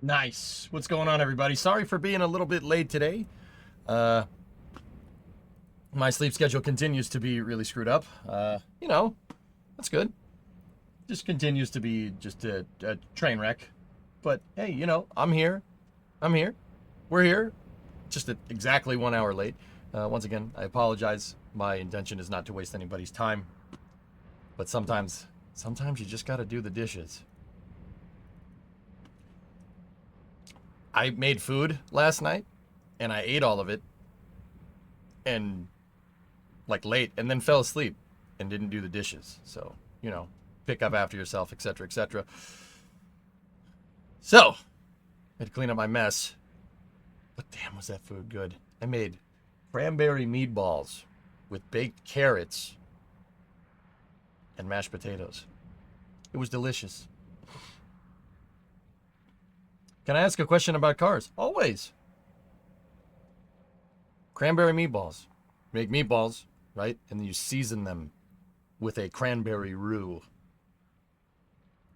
Nice. What's going on, everybody? Sorry for being a little bit late today. Uh, my sleep schedule continues to be really screwed up. That's good. Just continues to be just a train wreck. But hey, I'm here. I'm here. We're here. Just exactly 1 hour late. Once again, I apologize. My intention is not to waste anybody's time. But sometimes you just gotta do the dishes. I made food last night, and I ate all of it, and late, and then fell asleep, and didn't do the dishes. So, pick up after yourself, etc., etc. So, I had to clean up my mess. But damn, was that food good? I made cranberry meatballs with baked carrots and mashed potatoes. It was delicious. Can I ask a question about cars? Always. Cranberry meatballs. Make meatballs, right? And then you season them with a cranberry roux.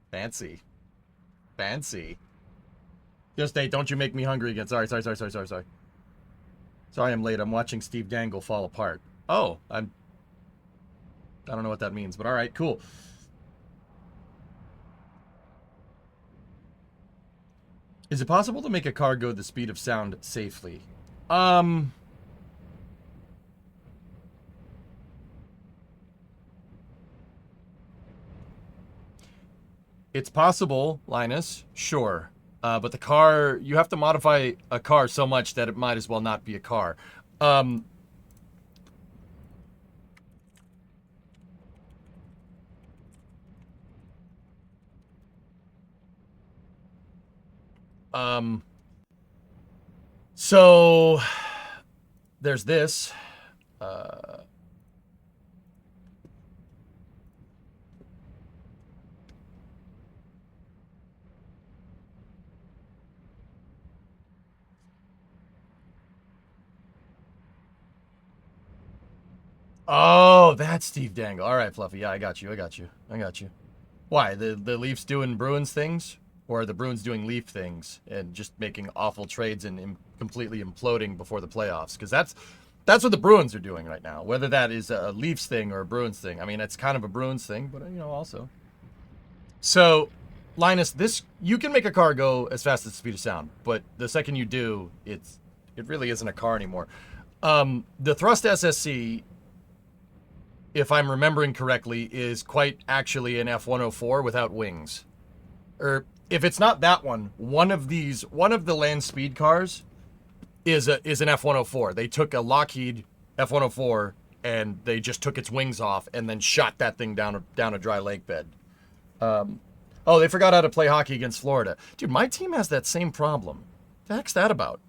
Fancy. Fancy. Just Nate, don't you make me hungry again. Sorry. Sorry, I'm late. I'm watching Steve Dangle fall apart. Oh, I don't know what that means, but all right, cool. Is it possible to make a car go the speed of sound safely? It's possible, Linus, sure. But the car, you have to modify a car so much that it might as well not be a car. So there's this. Oh, that's Steve Dangle. All right, Fluffy. Yeah, I got you. Why? The Leafs doing Bruins things? Or are the Bruins doing Leaf things and just making awful trades and completely imploding before the playoffs? Because that's what the Bruins are doing right now. Whether that is a Leafs thing or a Bruins thing. I mean, it's kind of a Bruins thing, but, also. So, Linus, you can make a car go as fast as the speed of sound. But the second you do, it really isn't a car anymore. The Thrust SSC, if I'm remembering correctly, is quite actually an F-104 without wings. Or if it's not that one of the land speed cars is an F-104. They took a Lockheed F-104 and they just took its wings off and then shot that thing down a dry lake bed. Oh, they forgot how to play hockey against Florida. Dude, my team has that same problem. The heck's that about?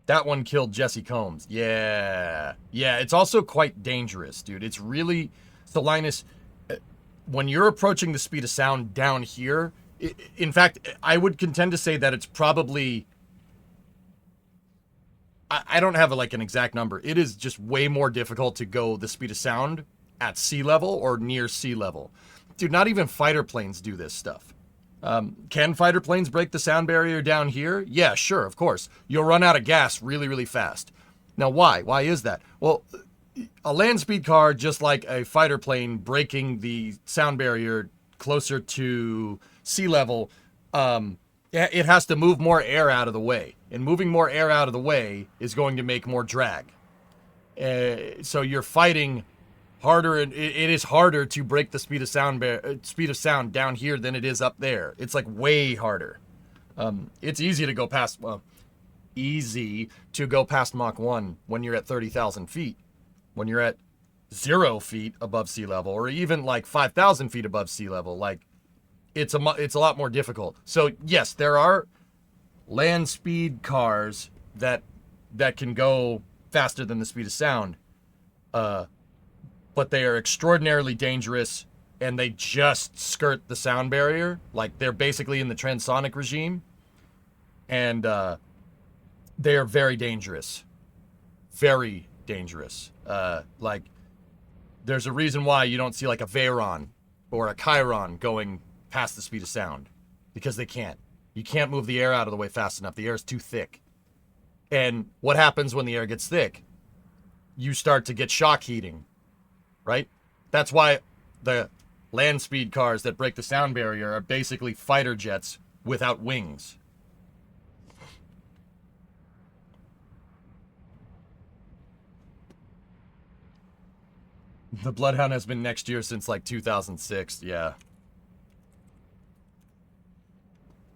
That one killed Jesse Combs. Yeah, it's also quite dangerous, dude. It's really... So, Linus, when you're approaching the speed of sound down here, in fact, I would contend to say that it's probably... I don't have an exact number. It is just way more difficult to go the speed of sound at sea level or near sea level. Dude, not even fighter planes do this stuff. Can fighter planes break the sound barrier down here? Yeah, sure, of course. You'll run out of gas really, really fast. Now, why? Why is that? Well, a land speed car, just like a fighter plane breaking the sound barrier closer to sea level, it has to move more air out of the way. And moving more air out of the way is going to make more drag. So you're fighting harder, and it is harder to break the speed of sound down here than it is up there. It's way harder. It's easy to go past Mach 1 when you're at 30,000 feet. When you're at 0 feet above sea level, or even 5,000 feet above sea level, it's a lot more difficult. So yes, there are land speed cars that can go faster than the speed of sound. But they are extraordinarily dangerous, and they just skirt the sound barrier. They're basically in the transonic regime, and they are very dangerous. Very dangerous. There's a reason why you don't see a Veyron or a Chiron going past the speed of sound. because they can't. You can't move the air out of the way fast enough. The air is too thick. And what happens when the air gets thick? You start to get shock heating, right? That's why the land speed cars that break the sound barrier are basically fighter jets without wings. The Bloodhound has been next year since like 2006. Yeah.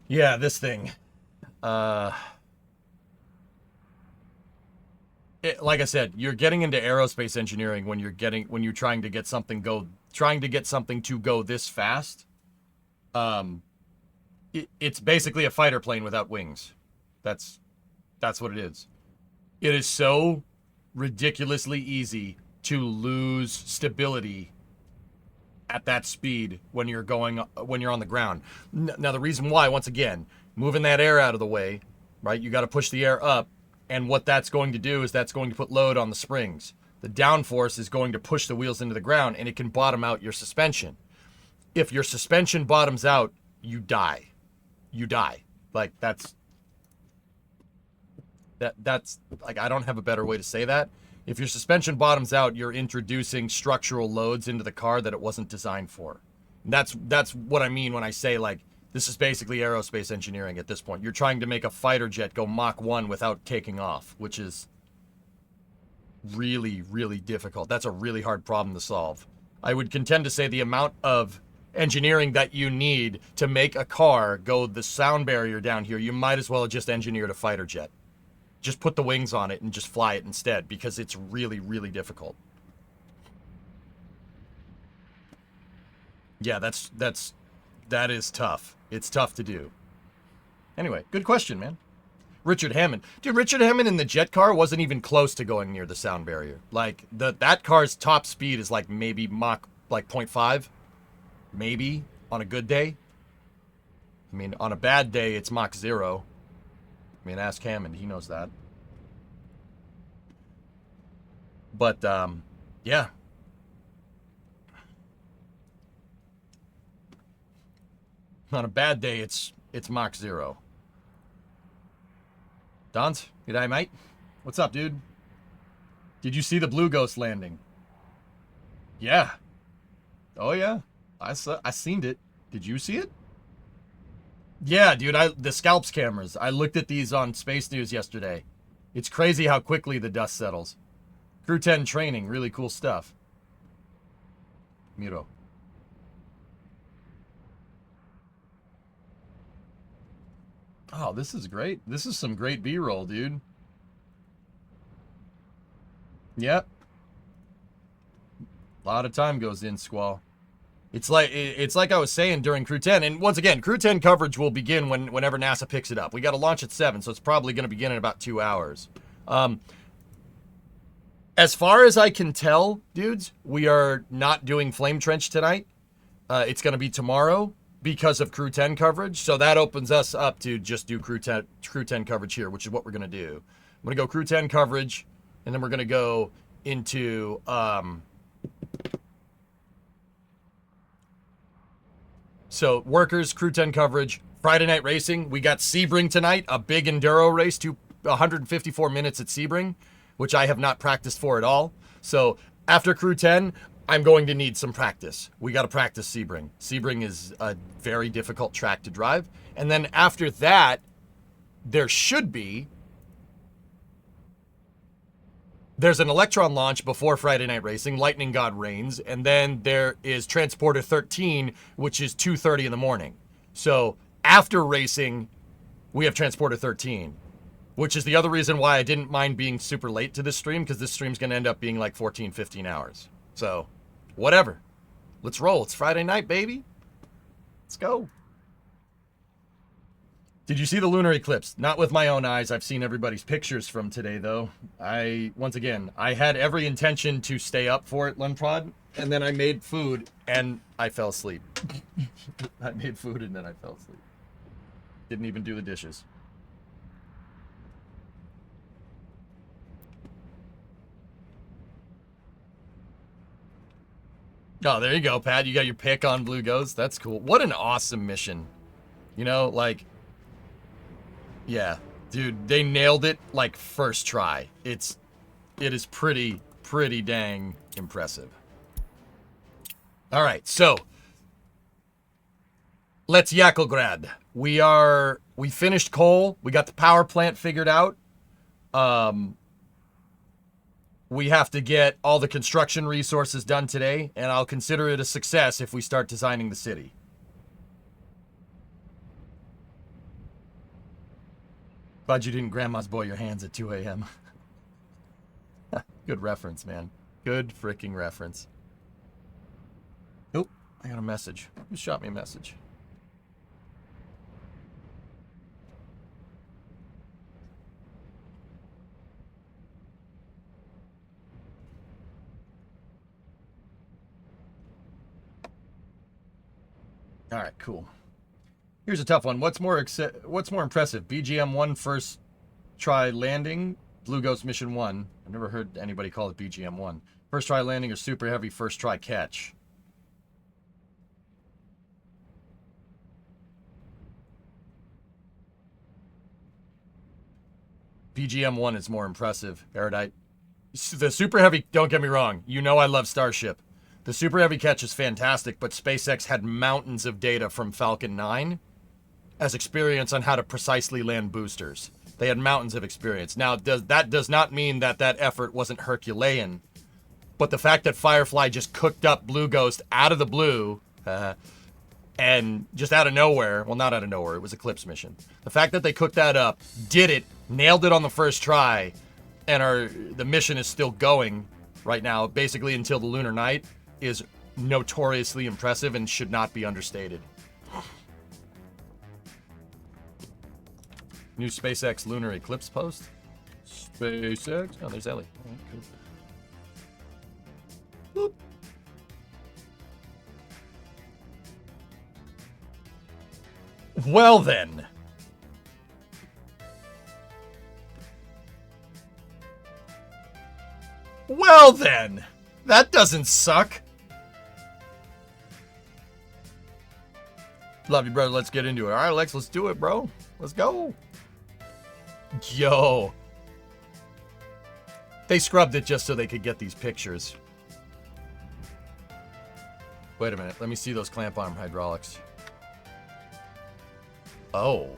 Yeah, this thing. Like I said, you're getting into aerospace engineering when you're trying to get something to go this fast. It's basically a fighter plane without wings. That's what it is. It is so ridiculously easy to lose stability at that speed when you're on the ground. Now the reason why, once again, moving that air out of the way, right? You got to push the air up, and what that's going to do is that's going to put load on the springs. The downforce is going to push the wheels into the ground, and it can bottom out your suspension. If your suspension bottoms out, you die. You die. Like that's like, I don't have a better way to say that. If your suspension bottoms out, you're introducing structural loads into the car that it wasn't designed for. And that's what I mean when I say, like, this is basically aerospace engineering at this point. You're trying to make a fighter jet go Mach 1 without taking off, which is really, really difficult. That's a really hard problem to solve. I would contend to say the amount of engineering that you need to make a car go the sound barrier down here, you might as well have just engineered a fighter jet. Just put the wings on it and just fly it instead, because it's really, really difficult. Yeah, that is tough. It's tough to do. Anyway, good question, man. Richard Hammond. Dude, Richard Hammond in the jet car wasn't even close to going near the sound barrier. Like, that car's top speed is like maybe Mach, like 0.5. Maybe, on a good day. I mean, on a bad day, it's Mach 0. I mean, ask Hammond. He knows that. But, yeah. On a bad day, it's Mach 0. Dons, g'day, mate. What's up, dude? Did you see the Blue Ghost landing? Yeah. Oh, yeah. I seen it. Did you see it? Yeah, dude, the Scalps cameras. I looked at these on Space News yesterday. It's crazy how quickly the dust settles. Crew 10 training, really cool stuff. Miro. Oh, this is great. This is some great B-roll, dude. Yep. A lot of time goes in, Squall. It's like I was saying during Crew 10, and once again, Crew 10 coverage will begin whenever NASA picks it up. We got to launch at 7, so it's probably going to begin in about 2 hours. As far as I can tell, dudes, we are not doing Flame Trench tonight. It's going to be tomorrow because of Crew 10 coverage, so that opens us up to just do Crew 10 coverage here, which is what we're going to do. I'm going to go Crew 10 coverage, and then we're going to go into... So, workers, Crew 10 coverage, Friday night racing. We got Sebring tonight, a big enduro race, 154 minutes at Sebring, which I have not practiced for at all. So, after Crew 10, I'm going to need some practice. We got to practice Sebring. Sebring is a very difficult track to drive. And then after that, there's an Electron launch before Friday night racing, Lightning God reigns, and then there is Transporter 13, which is 2:30 in the morning. So after racing, we have Transporter 13, which is the other reason why I didn't mind being super late to this stream, because this stream's going to end up being like 14, 15 hours. So, whatever. Let's roll. It's Friday night, baby. Let's go. Did you see the lunar eclipse? Not with my own eyes. I've seen everybody's pictures from today, though. Once again, I had every intention to stay up for it, Lunprod, and then I made food, and I fell asleep. I made food, and then I fell asleep. Didn't even do the dishes. Oh, there you go, Pat. You got your pick on Blue Ghost. That's cool. What an awesome mission. You know, like, yeah, dude, they nailed it like first try. It is pretty dang impressive. All right, so let's Yakograd. We finished coal. We got the power plant figured out. We have to get all the construction resources done today, and I'll consider it a success if we start designing the city. Glad you didn't grandma's boy your hands at 2 a.m. Good reference, man. Good freaking reference. Oh, I got a message. Who shot me a message? All right, cool. Here's a tough one. What's more impressive? BGM-1 first try landing, Blue Ghost Mission 1. I've never heard anybody call it BGM-1. First try landing or super heavy first try catch? BGM-1 is more impressive, Erudite. The super heavy, don't get me wrong, you know I love Starship. The super heavy catch is fantastic, but SpaceX had mountains of data from Falcon 9 as experience on how to precisely land boosters. They had mountains of experience. Now, that does not mean that effort wasn't Herculean, but the fact that Firefly just cooked up Blue Ghost out of the blue, and just out of nowhere, well, not out of nowhere, it was Eclipse mission. The fact that they cooked that up, did it, nailed it on the first try, and the mission is still going right now, basically until the lunar night, is notoriously impressive and should not be understated. New SpaceX lunar eclipse post? SpaceX? Oh, there's Ellie. All right, cool. Boop. Well then. Well then. That doesn't suck. Love you, brother. Let's get into it. All right, Lex, let's do it, bro. Let's go. Yo. They scrubbed it just so they could get these pictures. Wait a minute. Let me see those clamp arm hydraulics. Oh.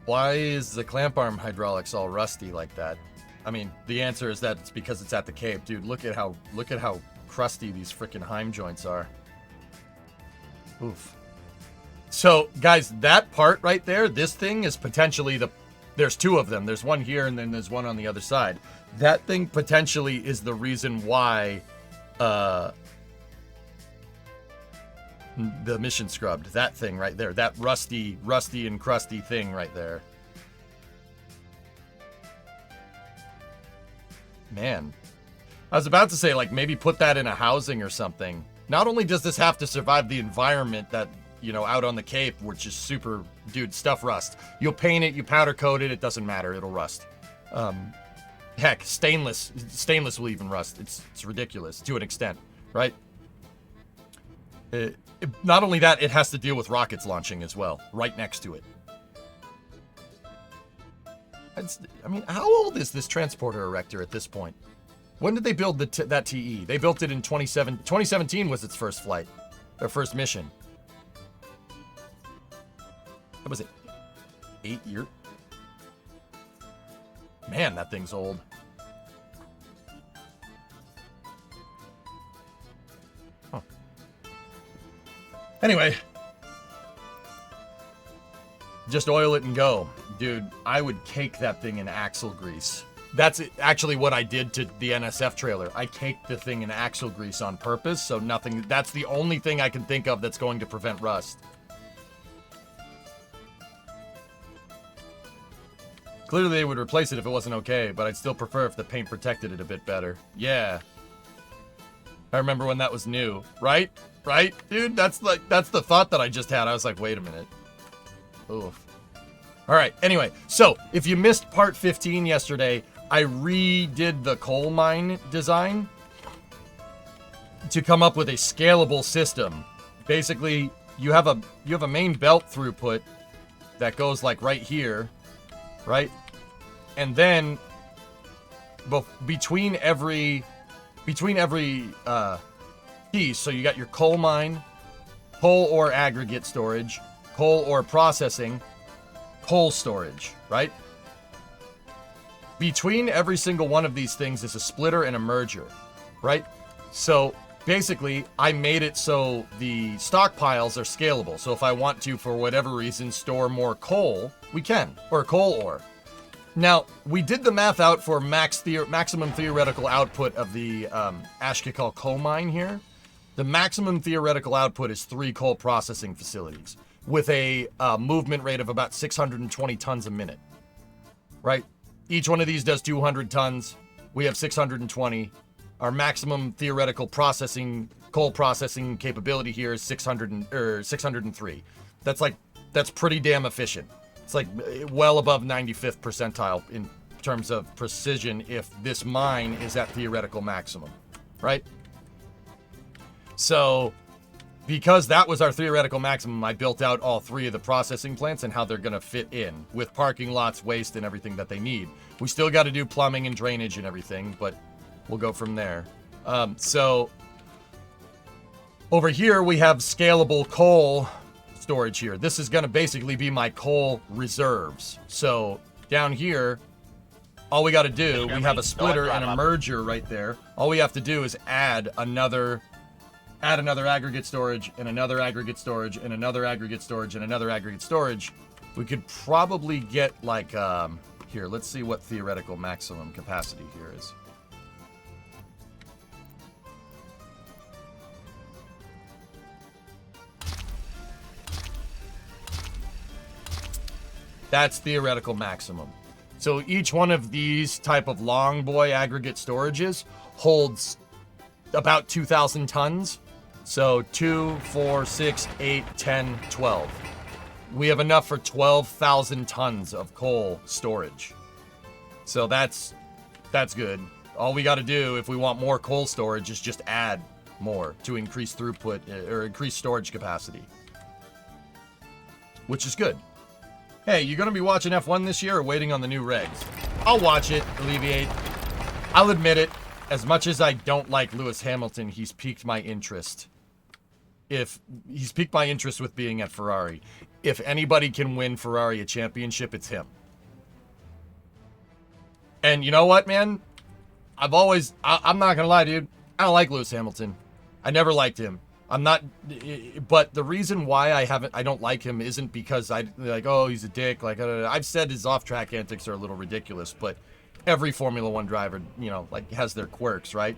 Why is the clamp arm hydraulics all rusty like that? I mean, the answer is that it's because it's at the Cape. Dude, look at how crusty these freaking Heim joints are. Oof. So, guys, that part right there, this thing is potentially there's two of them. There's one here and then there's one on the other side. That thing potentially is the reason why the mission scrubbed. That thing right there. That rusty and crusty thing right there. Man. I was about to say, like, maybe put that in a housing or something. Not only does this have to survive the environment that, you know, out on the Cape, which is super, dude, stuff rust. You'll paint it, you powder coat it, it doesn't matter, it'll rust. Heck, stainless will even rust. It's ridiculous to an extent, right? Not only that, it has to deal with rockets launching as well, right next to it. I mean, how old is this transporter erector at this point? When did they build that TE? They built it in 2017 was its first flight, their first mission. What was it? 8 years? Man, that thing's old. Huh. Anyway. Just oil it and go. Dude, I would cake that thing in axle grease. That's actually what I did to the NSF trailer. I caked the thing in axle grease on purpose, so nothing... That's the only thing I can think of that's going to prevent rust. Clearly they would replace it if it wasn't okay, but I'd still prefer if the paint protected it a bit better. Yeah. I remember when that was new. Right? Right? Dude, that's the thought that I just had. I was like, wait a minute. Oof. All right, anyway, so if you missed part 15 yesterday, I redid the coal mine design to come up with a scalable system. Basically, you have a main belt throughput that goes like right here, right? And then between every piece, so you got your coal mine, coal ore aggregate storage, coal ore processing, coal storage, right? Between every single one of these things is a splitter and a merger, right? So basically, I made it so the stockpiles are scalable. So if I want to, for whatever reason, store more coal, we can, or coal ore. Now, we did the math out for maximum theoretical output of the Ashkikal coal mine here. The maximum theoretical output is 3 coal processing facilities with a movement rate of about 620 tons a minute, right? Each one of these does 200 tons. We have 620. Our maximum theoretical coal processing capability here is 603. That's pretty damn efficient. It's like well above 95th percentile in terms of precision if this mine is at theoretical maximum, right? So, because that was our theoretical maximum, I built out all 3 of the processing plants and how they're going to fit in with parking lots, waste, and everything that they need. We still got to do plumbing and drainage and everything, but we'll go from there. So, over here we have scalable coal storage here. This is going to basically be my coal reserves. So, down here, all we got to do, we have a splitter and a merger right there. All we have to do is add another aggregate storage, and another aggregate storage, and another aggregate storage, and another aggregate storage. We could probably get like, here, let's see what theoretical maximum capacity here is. That's theoretical maximum. So each one of these type of long boy aggregate storages holds about 2,000 tons. So 2, 4, 6, 8, 10, 12. We have enough for 12,000 tons of coal storage. So that's good. All we got to do if we want more coal storage is just add more to increase throughput or increase storage capacity. Which is good. Hey, you going to be watching F1 this year or waiting on the new regs? I'll watch it, Alleviate. I'll admit it. As much as I don't like Lewis Hamilton, he's piqued my interest. If he's piqued my interest with being at Ferrari. If anybody can win Ferrari a championship, it's him. And you know what, man? I'm not gonna lie, dude. I don't like Lewis Hamilton. I never liked him. But the reason why I don't like him isn't because oh, he's a dick. Like, I've said his off-track antics are a little ridiculous, but every Formula One driver, has their quirks, right?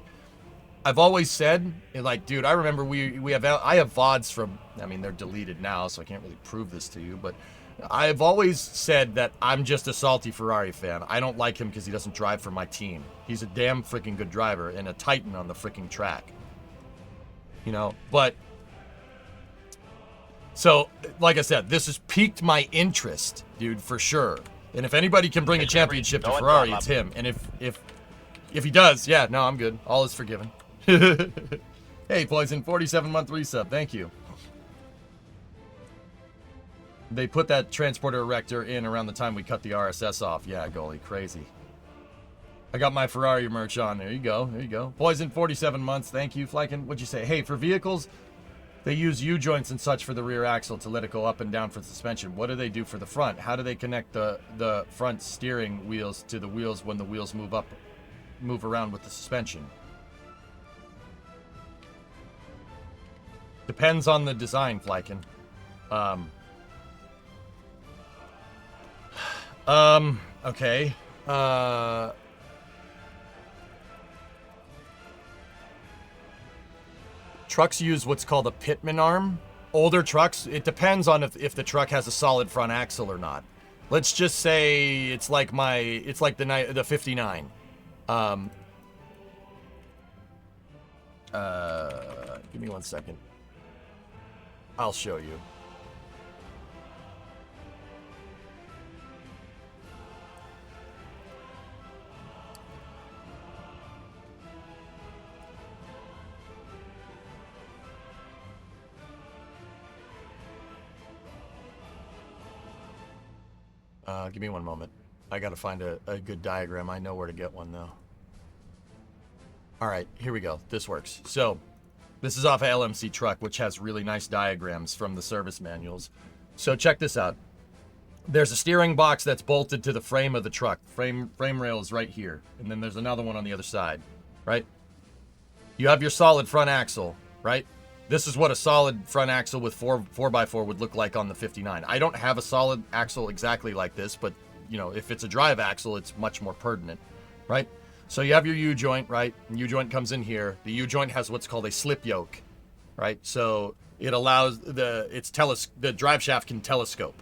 I've always said, like, dude, I remember I have VODs from, they're deleted now, so I can't really prove this to you, but I've always said that I'm just a salty Ferrari fan. I don't like him because he doesn't drive for my team. He's a damn freaking good driver and a titan on the freaking track. But, so, like I said, this has piqued my interest, dude, for sure. And if anybody can bring a championship to Ferrari, it's him. And if he does, yeah, no, I'm good. All is forgiven. Hey, Poison, 47-month resub. Thank you. They put that transporter erector in around the time we cut the RSS off. Yeah, goalie, crazy. I got my Ferrari merch on. There you go. There you go. Poison, 47 months. Thank you, Flykin. What'd you say? Hey, for vehicles, they use U-joints and such for the rear axle to let it go up and down for the suspension. What do they do for the front? How do they connect the front steering wheels to the wheels when the wheels move around with the suspension? Depends on the design, Flykin. Okay. Trucks use what's called a pitman arm. Older trucks, it depends on if the truck has a solid front axle or not. Let's just say it's like the 59. Give me 1 second. I'll show you. Give me one moment. I gotta find a good diagram. I know where to get one, though. Alright, here we go. This works. So, this is off a LMC truck, which has really nice diagrams from the service manuals. So check this out. There's a steering box that's bolted to the frame of the truck. Frame rail is right here. And then there's another one on the other side, right? You have your solid front axle, right? This is what a solid front axle with 4x4 would look like on the 59. I don't have a solid axle exactly like this, but, you know, if it's a drive axle, it's much more pertinent, right? So you have your U-joint, right? U joint comes in here. The U-joint has what's called a slip yoke, right? So it allows the drive shaft can telescope,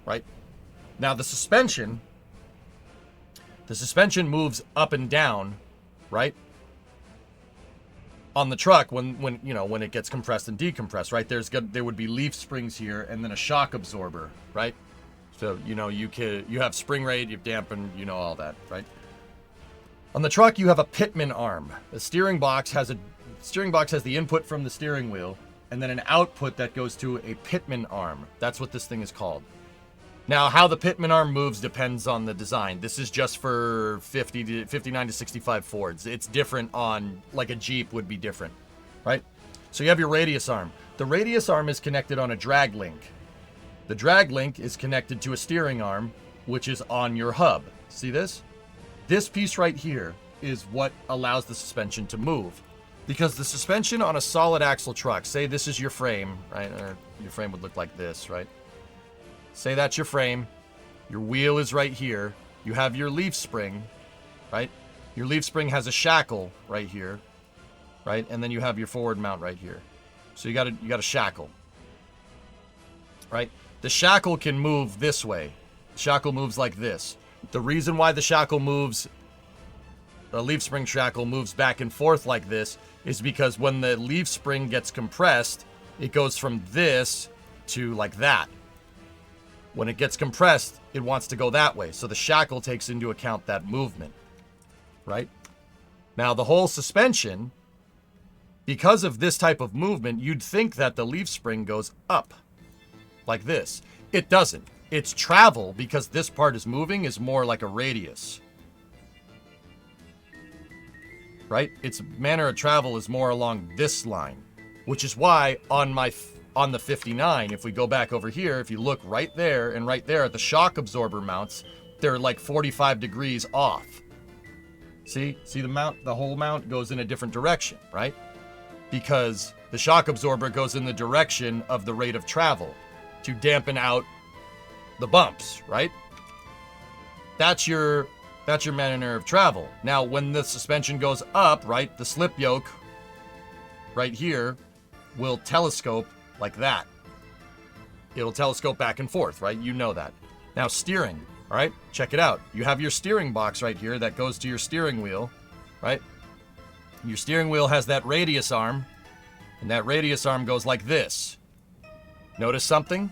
right? Now the suspension moves up and down, right? On the truck when it gets compressed and decompressed, right? There would be leaf springs here and then a shock absorber, right? So, you know, you have spring rate, you've dampened, you know, all that, right? On the truck, you have a pitman arm. The steering box has the input from the steering wheel and then an output that goes to a pitman arm. That's what this thing is called. Now, how the pitman arm moves depends on the design. This is just for 59 to 65 Fords. It's different on, like a Jeep would be different, right? So you have your radius arm. The radius arm is connected on a drag link. The drag link is connected to a steering arm, which is on your hub. See this? This piece right here is what allows the suspension to move. Because the suspension on a solid axle truck, say this is your frame, right? Or your frame would look like this, right? Say that's your frame. Your wheel is right here. You have your leaf spring, right? Your leaf spring has a shackle right here, right? And then you have your forward mount right here. So you got a shackle, right? The shackle can move this way. The shackle moves like this. The reason why the shackle moves, the leaf spring shackle moves back and forth like this is because when the leaf spring gets compressed, it goes from this to like that. When it gets compressed, it wants to go that way. So the shackle takes into account that movement, right? Now, the whole suspension, because of this type of movement, you'd think that the leaf spring goes up like this. It doesn't. Its travel, because this part is moving, is more like a radius, right? Its manner of travel is more along this line, which is why on the 59, if we go back over here, if you look right there and right there at the shock absorber mounts, they're like 45 degrees off. See the mount, the whole mount goes in a different direction, right? Because the shock absorber goes in the direction of the rate of travel to dampen out the bumps, right? That's your manner of travel. Now, when the suspension goes up, right, the slip yoke right here will telescope like that. It'll telescope back and forth, right? You know that. Now, steering, all right? Check it out. You have your steering box right here that goes to your steering wheel, right? Your steering wheel has that radius arm, and that radius arm goes like this. Notice something?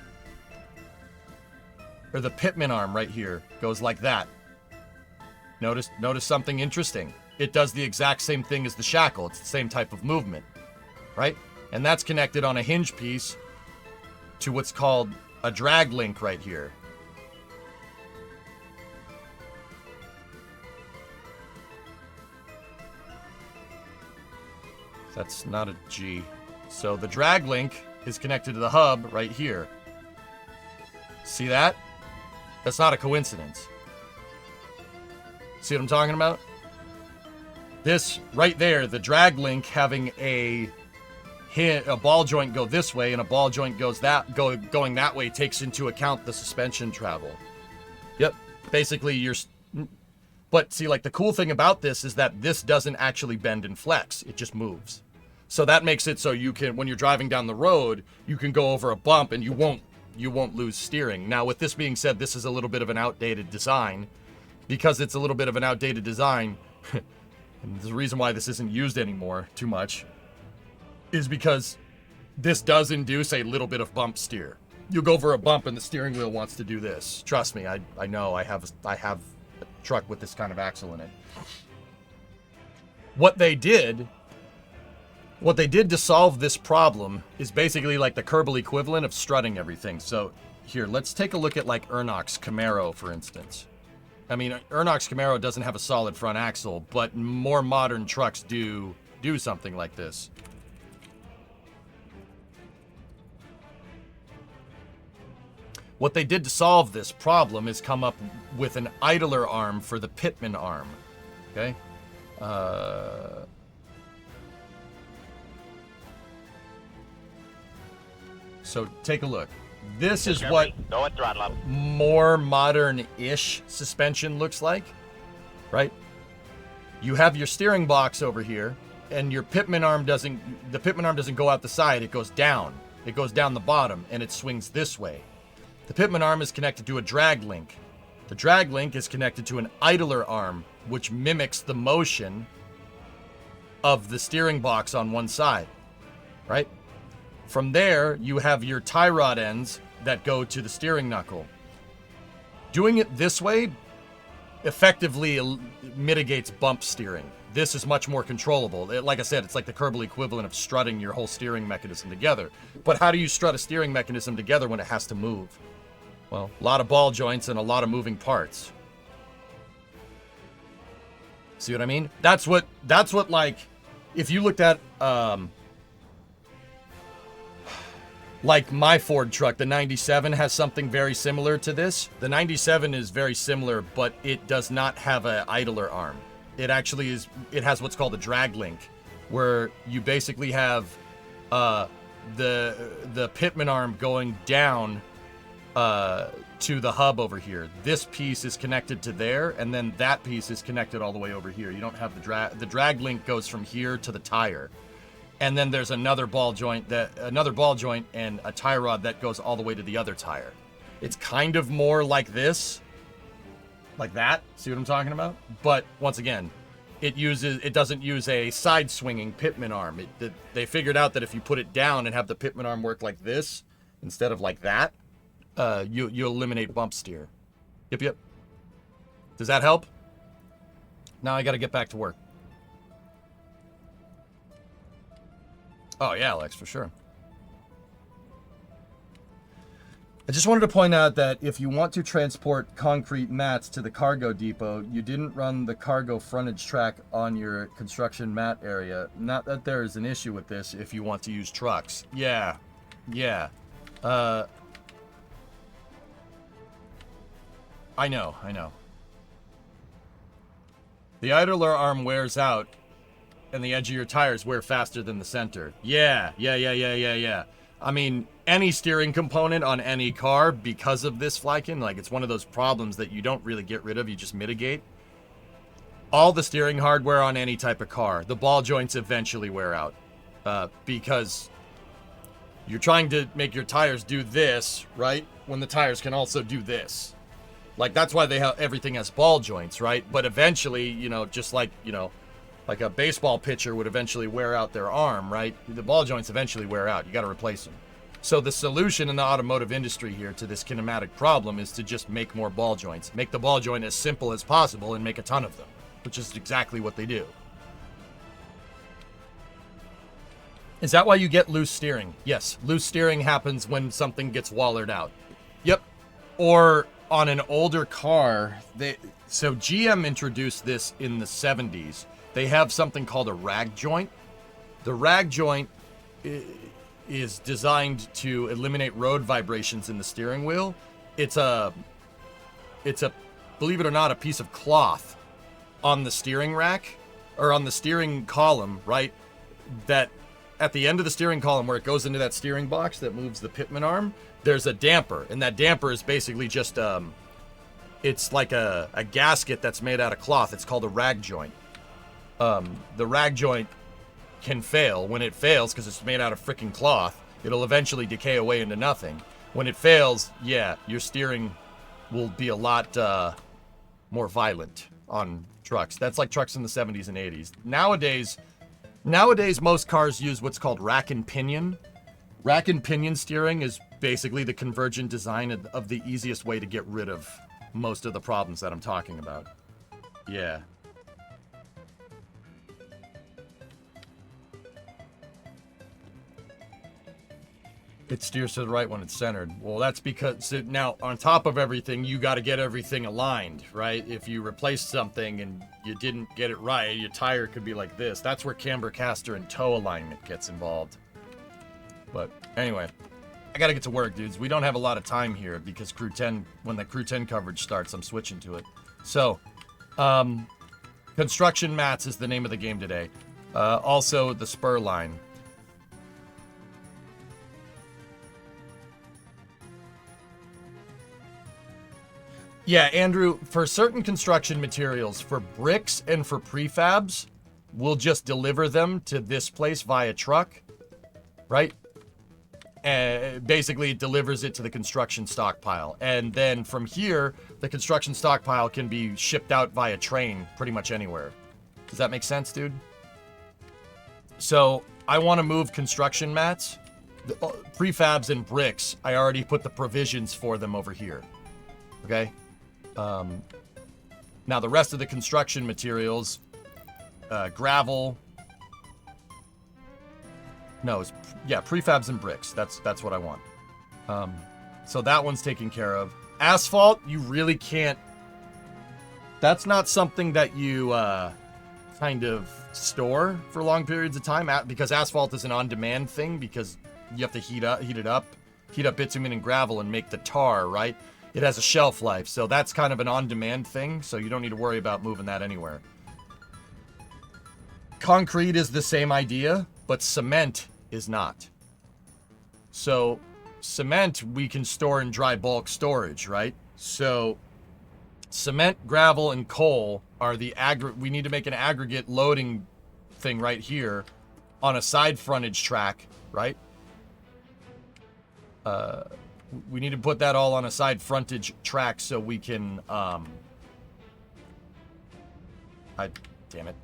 Or the pitman arm right here goes like that. Notice something interesting. It does the exact same thing as the shackle. It's the same type of movement, right? And that's connected on a hinge piece to what's called a drag link right here. That's not a G. So the drag link is connected to the hub right here. See that? That's not a coincidence. See what I'm talking about? This right there, the drag link having a ball joint go this way and a ball joint goes going that way takes into account the suspension travel. Yep. Basically, but see, like, the cool thing about this is that this doesn't actually bend and flex. It just moves. So that makes it so you can, when you're driving down the road, you can go over a bump and you won't lose steering. Now, with this being said, this is a little bit of an outdated design. Because it's a little bit of an outdated design, and the reason why this isn't used anymore too much is because this does induce a little bit of bump steer. You go over a bump and the steering wheel wants to do this. Trust me, I know. I have a truck with this kind of axle in it. What they did to solve this problem is basically like the Kerbal equivalent of strutting everything. So here, let's take a look at like Ernox Camaro, for instance. I mean, Ernox Camaro doesn't have a solid front axle, but more modern trucks do something like this. What they did to solve this problem is come up with an idler arm for the pitman arm. Okay? So take a look. This is what more modern-ish suspension looks like, right? You have your steering box over here, and your pitman arm doesn't go out the side, it goes down. It goes down the bottom, and it swings this way. The pitman arm is connected to a drag link. The drag link is connected to an idler arm, which mimics the motion of the steering box on one side, right? From there, you have your tie rod ends that go to the steering knuckle. Doing it this way effectively mitigates bump steering. This is much more controllable. Like I said, it's like the Kerbal equivalent of strutting your whole steering mechanism together. But how do you strut a steering mechanism together when it has to move? Well, a lot of ball joints and a lot of moving parts. See what I mean? That's what like, if you looked at, like my Ford truck, the 97 has something very similar to this. The 97 is very similar, but it does not have an idler arm. It actually is, it has what's called a drag link, where you basically have the pitman arm going down to the hub over here. This piece is connected to there, and then that piece is connected all the way over here. You don't have the drag link goes from here to the tire. And then there's another ball joint and a tie rod that goes all the way to the other tire. It's kind of more like this, like that. See what I'm talking about? But once again, it doesn't use a side swinging pitman arm. They figured out that if you put it down and have the pitman arm work like this instead of like that, you eliminate bump steer. Yep. Does that help? Now I got to get back to work. Oh, yeah, Alex, for sure. I just wanted to point out that if you want to transport concrete mats to the cargo depot, you didn't run the cargo frontage track on your construction mat area. Not that there is an issue with this if you want to use trucks. Yeah. I know. The idler arm wears out, and the edge of your tires wear faster than the center. Yeah. I mean, any steering component on any car, because of this, Flykin, like, it's one of those problems that you don't really get rid of, you just mitigate. All the steering hardware on any type of car, the ball joints eventually wear out. Because you're trying to make your tires do this, right? When the tires can also do this. Like, that's why everything has ball joints, right? But eventually, just like, like a baseball pitcher would eventually wear out their arm, right? The ball joints eventually wear out. You got to replace them. So the solution in the automotive industry here to this kinematic problem is to just make more ball joints. Make the ball joint as simple as possible and make a ton of them, which is exactly what they do. Is that why you get loose steering? Yes, loose steering happens when something gets wallered out. Yep. Or on an older car, so GM introduced this in the 70s. They have something called a rag joint. The rag joint is designed to eliminate road vibrations in the steering wheel. It's a believe it or not, a piece of cloth on the steering rack or on the steering column, right? That at the end of the steering column where it goes into that steering box that moves the pitman arm, there's a damper, and that damper is basically just it's like a gasket that's made out of cloth. It's called a rag joint. The rag joint can fail. When it fails, because it's made out of freaking cloth, it'll eventually decay away into nothing. When it fails, yeah, your steering will be a lot more violent on trucks. That's like trucks in the 70s and 80s. Nowadays, most cars use what's called rack and pinion. Rack and pinion steering is basically the convergent design of the easiest way to get rid of most of the problems that I'm talking about. Yeah. It steers to the right when it's centered. Well, that's because so now on top of everything, you got to get everything aligned, right? If you replace something and you didn't get it right, your tire could be like this. That's where camber caster and toe alignment gets involved. But anyway, I got to get to work, dudes. We don't have a lot of time here because Crew 10, when the Crew 10 coverage starts, I'm switching to it. So, construction mats is the name of the game today. Also, the spur line. Yeah, Andrew, for certain construction materials, for bricks and for prefabs, we'll just deliver them to this place via truck, right? Basically, it delivers it to the construction stockpile. And then from here, the construction stockpile can be shipped out via train pretty much anywhere. Does that make sense, dude? So, I want to move construction mats. The, prefabs and bricks, I already put the provisions for them over here. Okay? Now, the rest of the construction materials, gravel... No, it's, yeah, prefabs and bricks. That's what I want. So that one's taken care of. Asphalt, you really can't... That's not something that you kind of store for long periods of time, because asphalt is an on-demand thing, because you have to heat it up, bitumen and gravel and make the tar, right? It has a shelf life, so that's kind of an on-demand thing, so you don't need to worry about moving that anywhere. Concrete is the same idea, but cement is not. So cement we can store in dry bulk storage, right? So cement, gravel, and coal are the we need to make an aggregate loading thing right here on a side frontage track, right? We need to put that all on a side frontage track so we can damn it.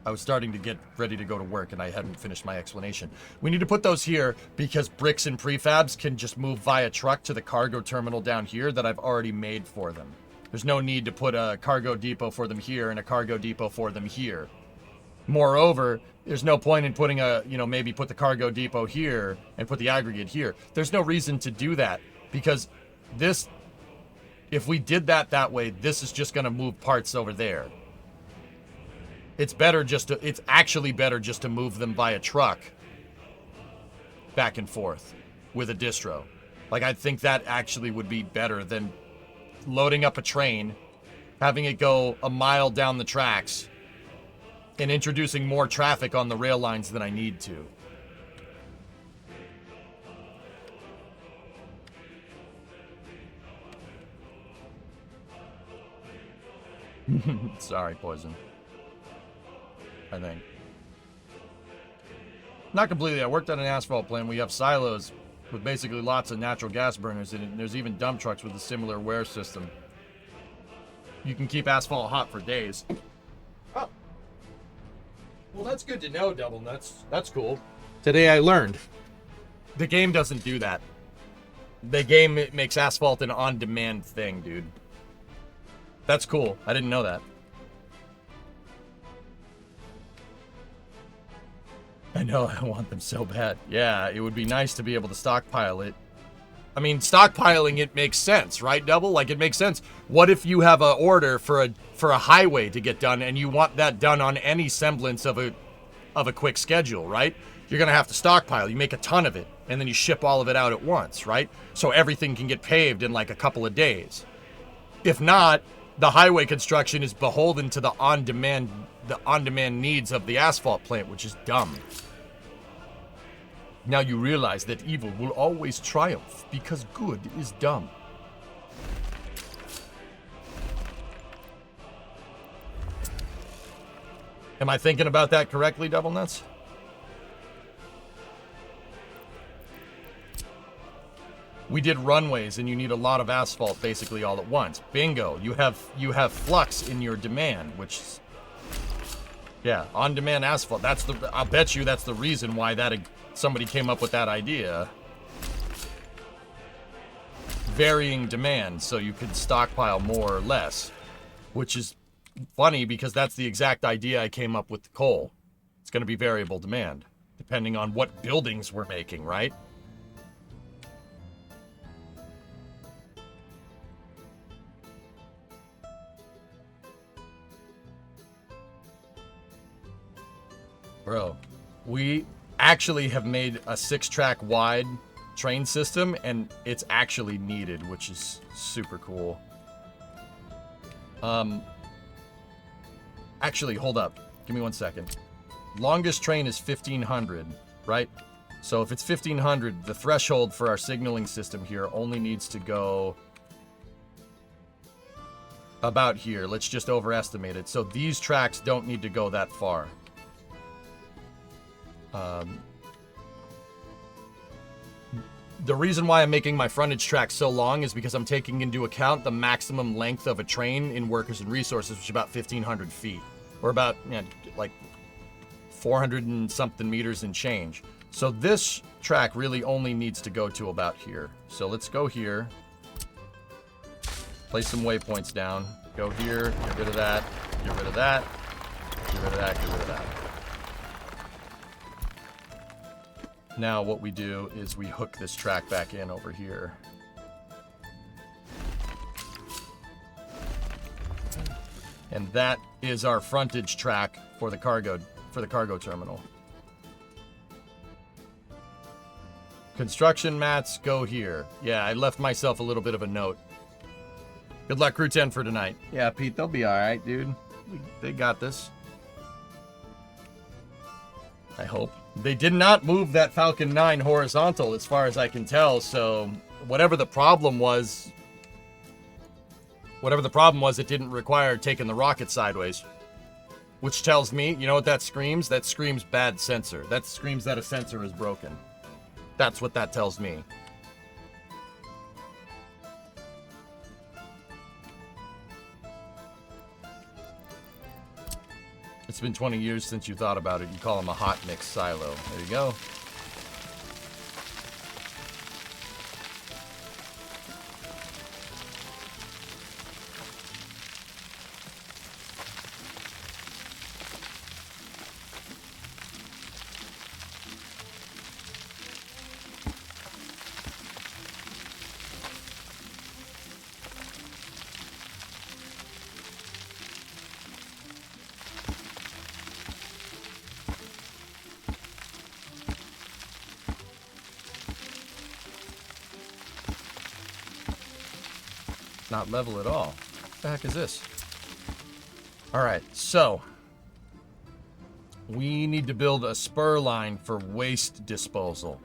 I was starting to get ready to go to work and I hadn't finished my explanation. We need to put those here because bricks and prefabs can just move via truck to the cargo terminal down here that I've already made for them. There's no need to put a cargo depot for them here and a cargo depot for them here. Moreover, there's no point in putting maybe put the cargo depot here and put the aggregate here. There's no reason to do that because if we did that way, this is just going to move parts over there. It's actually better just to move them via truck back and forth with a distro. Like, I think that actually would be better than loading up a train, having it go a mile down the tracks, and introducing more traffic on the rail lines than I need to. Sorry, Poison. I think. Not completely. I worked on an asphalt plant. We have silos with basically lots of natural gas burners in it. And there's even dump trucks with a similar wear system. You can keep asphalt hot for days. Oh. Well, that's good to know, Double Nuts. That's cool. Today I learned. The game doesn't do that. The game makes asphalt an on-demand thing, dude. That's cool. I didn't know that. I know, I want them so bad. Yeah, it would be nice to be able to stockpile it. I mean, stockpiling it makes sense, right, Double? Like, it makes sense. What if you have an order for a highway to get done, and you want that done on any semblance of a quick schedule, right? You're gonna have to stockpile. You make a ton of it, and then you ship all of it out at once, right? So everything can get paved in like a couple of days. If not, the highway construction is beholden to the on-demand needs of the asphalt plant, which is dumb. Now you realize that evil will always triumph because good is dumb. Am I thinking about that correctly, Double Nuts? We did runways and you need a lot of asphalt basically all at once. Bingo. You have flux in your demand, which is, yeah, on-demand asphalt. I'll bet you that's the reason why somebody came up with that idea. Varying demand so you could stockpile more or less, which is funny because that's the exact idea I came up with the coal. It's going to be variable demand depending on what buildings we're making, right? Bro, we actually have made a 6-track wide train system, and it's actually needed, which is super cool. Actually, hold up. Give me 1 second. Longest train is 1,500, right? So if it's 1,500, the threshold for our signaling system here only needs to go about here. Let's just overestimate it. So these tracks don't need to go that far. The reason why I'm making my frontage track so long is because I'm taking into account the maximum length of a train in workers and resources, which is about 1,500 feet. Or about, you know, like 400 and something meters and change. So this track really only needs to go to about here. So let's go here. Place some waypoints down. Go here, get rid of that, get rid of that, get rid of that, get rid of that. Now what we do is we hook this track back in over here. And that is our frontage track for the cargo terminal. Construction mats go here. Yeah, I left myself a little bit of a note. Good luck, Crew 10, for tonight. Yeah, Pete, they'll be alright, dude. They got this. I hope. They did not move that Falcon 9 horizontal, as far as I can tell, so whatever the problem was, it didn't require taking the rocket sideways. Which tells me, you know what that screams? That screams bad sensor. That screams that a sensor is broken. That's what that tells me. It's been 20 years since you thought about it. You call them a hot mix silo. There you go. Not level at all. What the heck is this? Alright, so we need to build a spur line for waste disposal.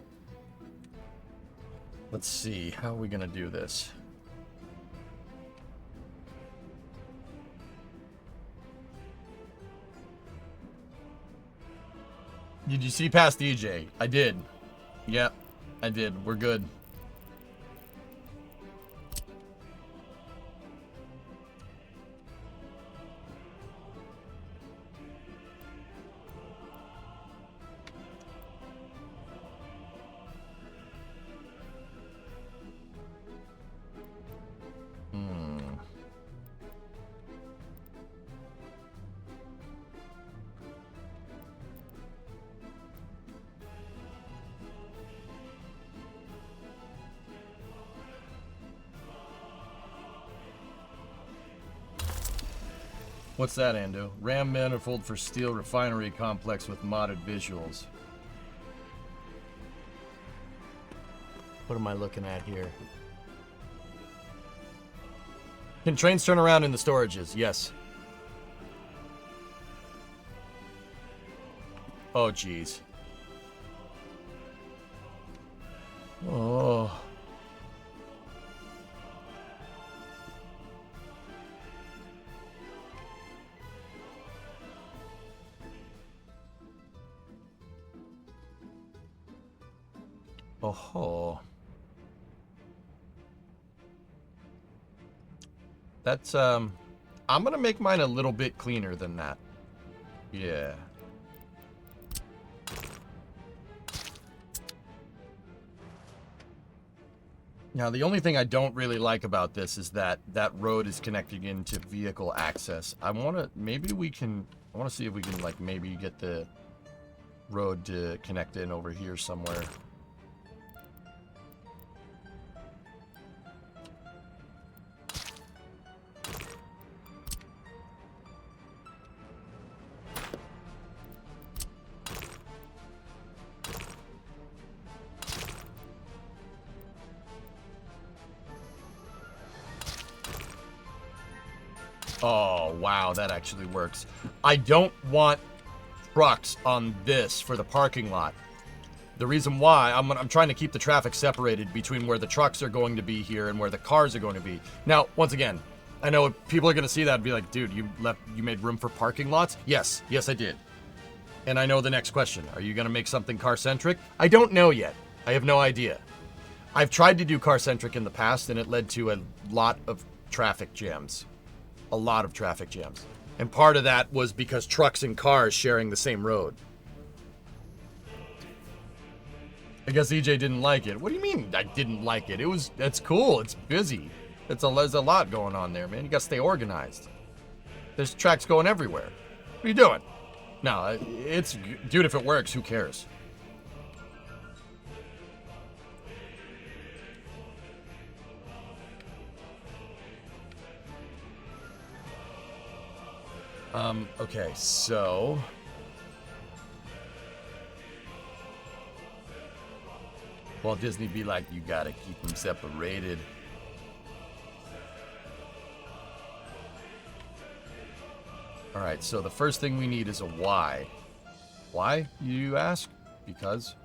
Let's see, how are we gonna do this? Did you see past EJ? I did. Yep, I did. We're good. What's that, Ando? RAM manifold for steel refinery complex with modded visuals. What am I looking at here? Can trains turn around in the storages? Yes. Oh, jeez. Oh. Oh. That's, I'm gonna make mine a little bit cleaner than that. Yeah. Now, the only thing I don't really like about this is that that road is connecting into vehicle access. I want to see if we can, like, maybe get the road to connect in over here somewhere. Oh, wow, that actually works. I don't want trucks on this for the parking lot. The reason why, I'm trying to keep the traffic separated between where the trucks are going to be here and where the cars are going to be. Now, once again, I know people are going to see that and be like, dude, you made room for parking lots? Yes, I did. And I know the next question. Are you going to make something car-centric? I don't know yet. I have no idea. I've tried to do car-centric in the past, and it led to a lot of traffic jams. A lot of traffic jams. And part of that was because trucks and cars sharing the same road. I guess EJ didn't like it. What do you mean I didn't like it? It's cool. It's busy. There's a lot going on there, man. You gotta stay organized. There's tracks going everywhere. What are you doing? No, dude, if it works, who cares? Okay, so... Walt Disney be like, you gotta keep them separated. Alright, so the first thing we need is a Y. Why, you ask? Because...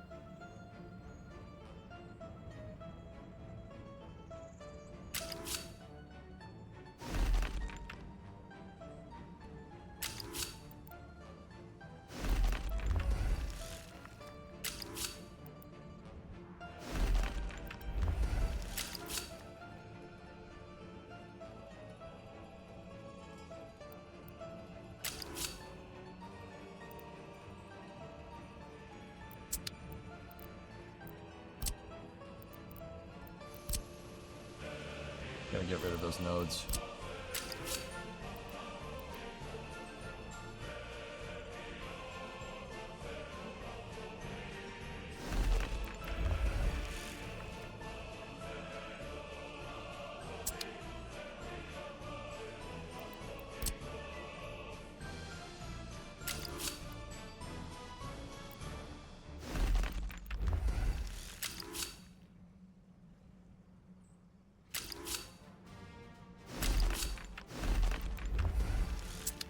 Gotta get rid of those nodes.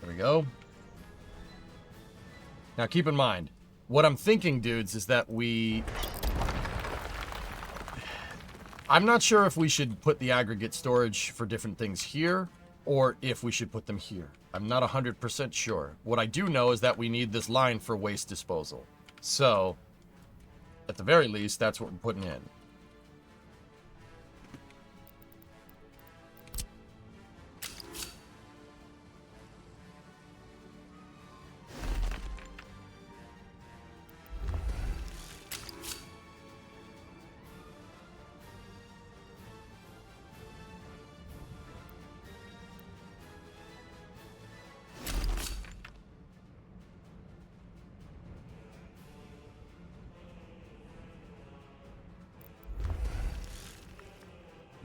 There we go. Now keep in mind, what I'm thinking, dudes, is that I'm not sure if we should put the aggregate storage for different things here, or if we should put them here. I'm not 100% sure. What I do know is that we need this line for waste disposal. So, at the very least, that's what we're putting in.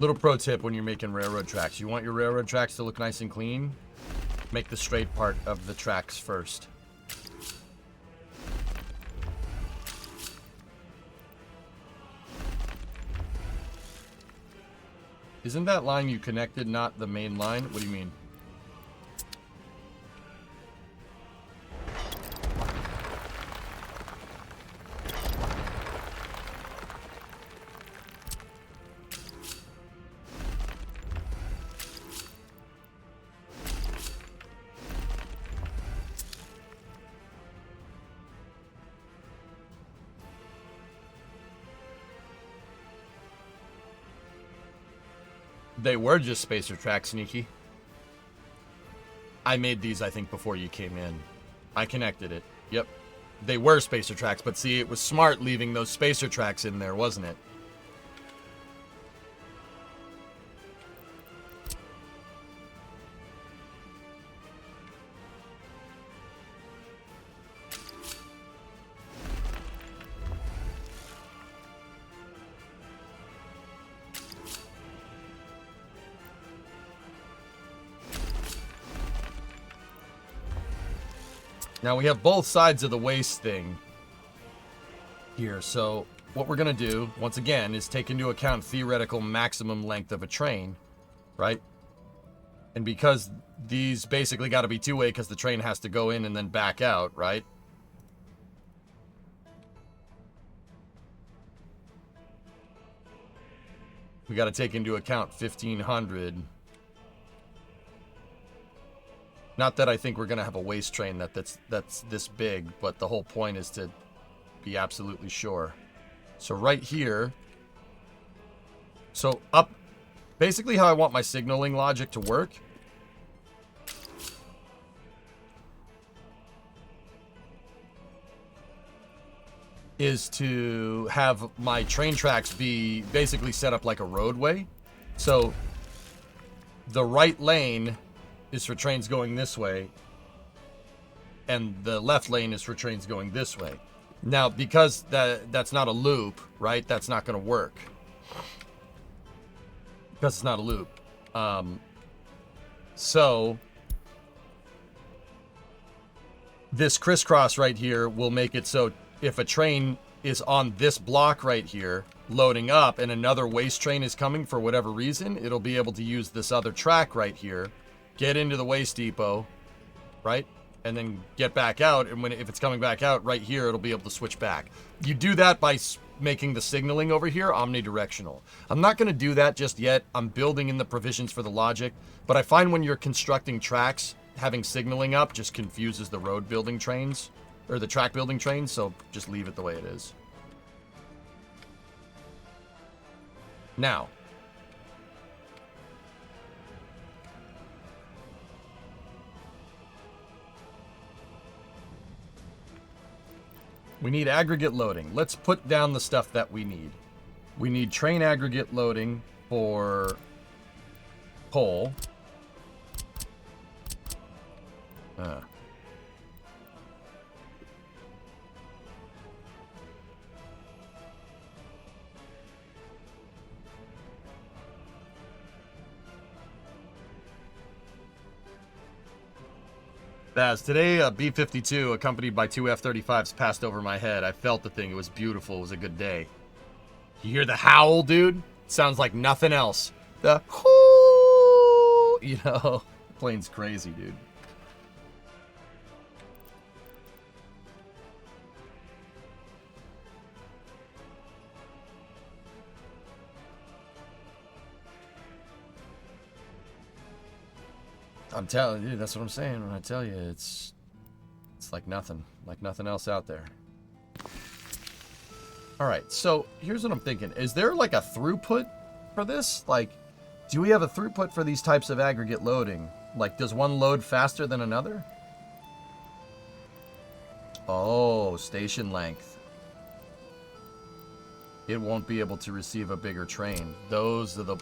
Little pro tip when you're making railroad tracks. You want your railroad tracks to look nice and clean? Make the straight part of the tracks first. Isn't that line you connected not the main line? What do you mean? They were just spacer tracks, Sneaky. I made these, I think, before you came in. I connected it. Yep. They were spacer tracks, but see, it was smart leaving those spacer tracks in there, wasn't it? Now we have both sides of the waste thing here, so what we're going to do, once again, is take into account theoretical maximum length of a train, right? And because these basically got to be two-way because the train has to go in and then back out, right? We got to take into account 1,500. Not that I think we're going to have a waste train that's this big, but the whole point is to be absolutely sure. So right here, so up, basically how I want my signaling logic to work is to have my train tracks be basically set up like a roadway. So the right lane is for trains going this way, and the left lane is for trains going this way. Now, because that's not a loop, right? That's not going to work. Because it's not a loop. So this crisscross right here will make it so if a train is on this block right here, loading up, and another waste train is coming for whatever reason, it'll be able to use this other track right here, get into the waste depot, right? And then get back out, and if it's coming back out right here, it'll be able to switch back. You do that by making the signaling over here omnidirectional. I'm not going to do that just yet. I'm building in the provisions for the logic, but I find when you're constructing tracks, having signaling up just confuses the road building trains, or the track building trains, so just leave it the way it is. Now, we need aggregate loading. Let's put down the stuff that we need. We need train aggregate loading for coal. Baz, today a B-52 accompanied by two F-35s passed over my head. I felt the thing. It was beautiful. It was a good day. You hear the howl, dude? It sounds like nothing else. The whoo, you know, the plane's crazy, dude. I'm telling you, that's what I'm saying when I tell you it's like nothing else out there. All right, so here's what I'm thinking. Is there like a throughput for this? Like, do we have a throughput for these types of aggregate loading? Like, does one load faster than another? Oh, station length. It won't be able to receive a bigger train. Those are the...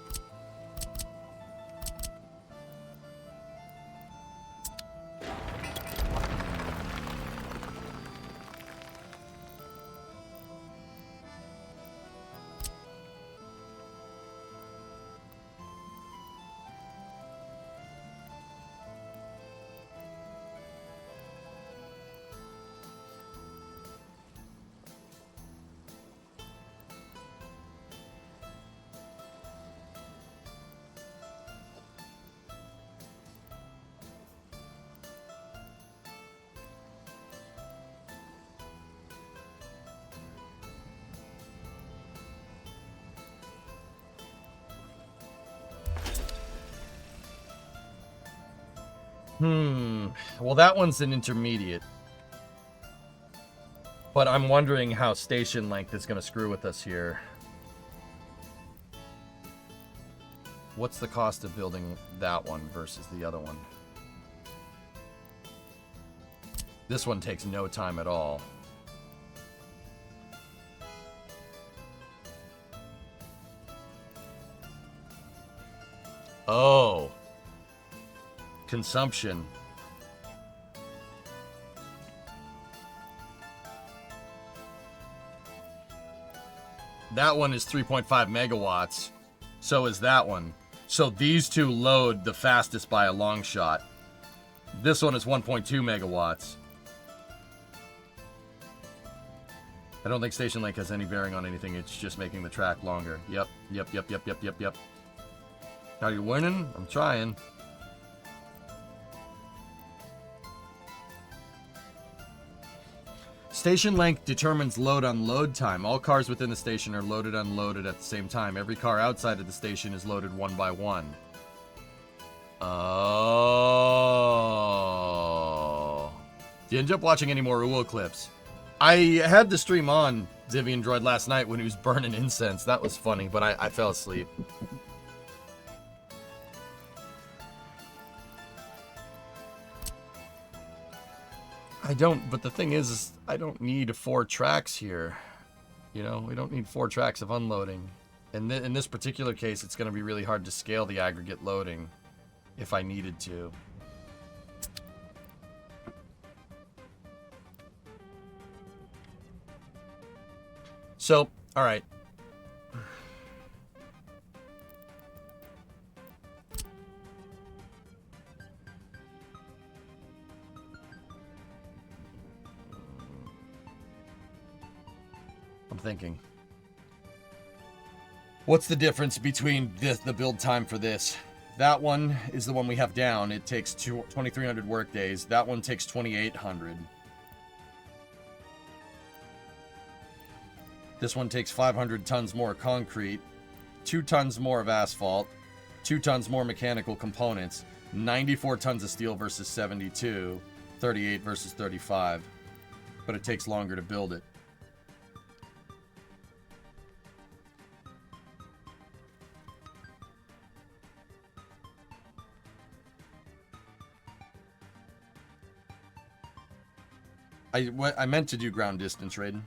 Well, that one's an intermediate. But I'm wondering how station length is going to screw with us here. What's the cost of building that one versus the other one? This one takes no time at all. Oh. Consumption. That one is 3.5 megawatts. So is that one. So these two load the fastest by a long shot. This one is 1.2 megawatts. I don't think station length has any bearing on anything. It's just making the track longer. Yep. Are you winning? I'm trying. Station length determines load-unload time. All cars within the station are loaded-unloaded at the same time. Every car outside of the station is loaded one by one. Oh. Do you end up watching any more Uwo clips? I had the stream on Zivian Droid last night when he was burning incense. That was funny, but I fell asleep. But the thing is I don't need 4 tracks here. You know, we don't need 4 tracks of unloading. And in this particular case, it's going to be really hard to scale the aggregate loading if I needed to. So, all right. I'm thinking. What's the difference between the build time for this? That one is the one we have down. It takes 2,300 work days. That one takes 2,800. This one takes 500 tons more concrete, 2 tons more of asphalt, 2 tons more mechanical components, 94 tons of steel versus 72, 38 versus 35. But it takes longer to build it. I meant to do ground distance, Raiden.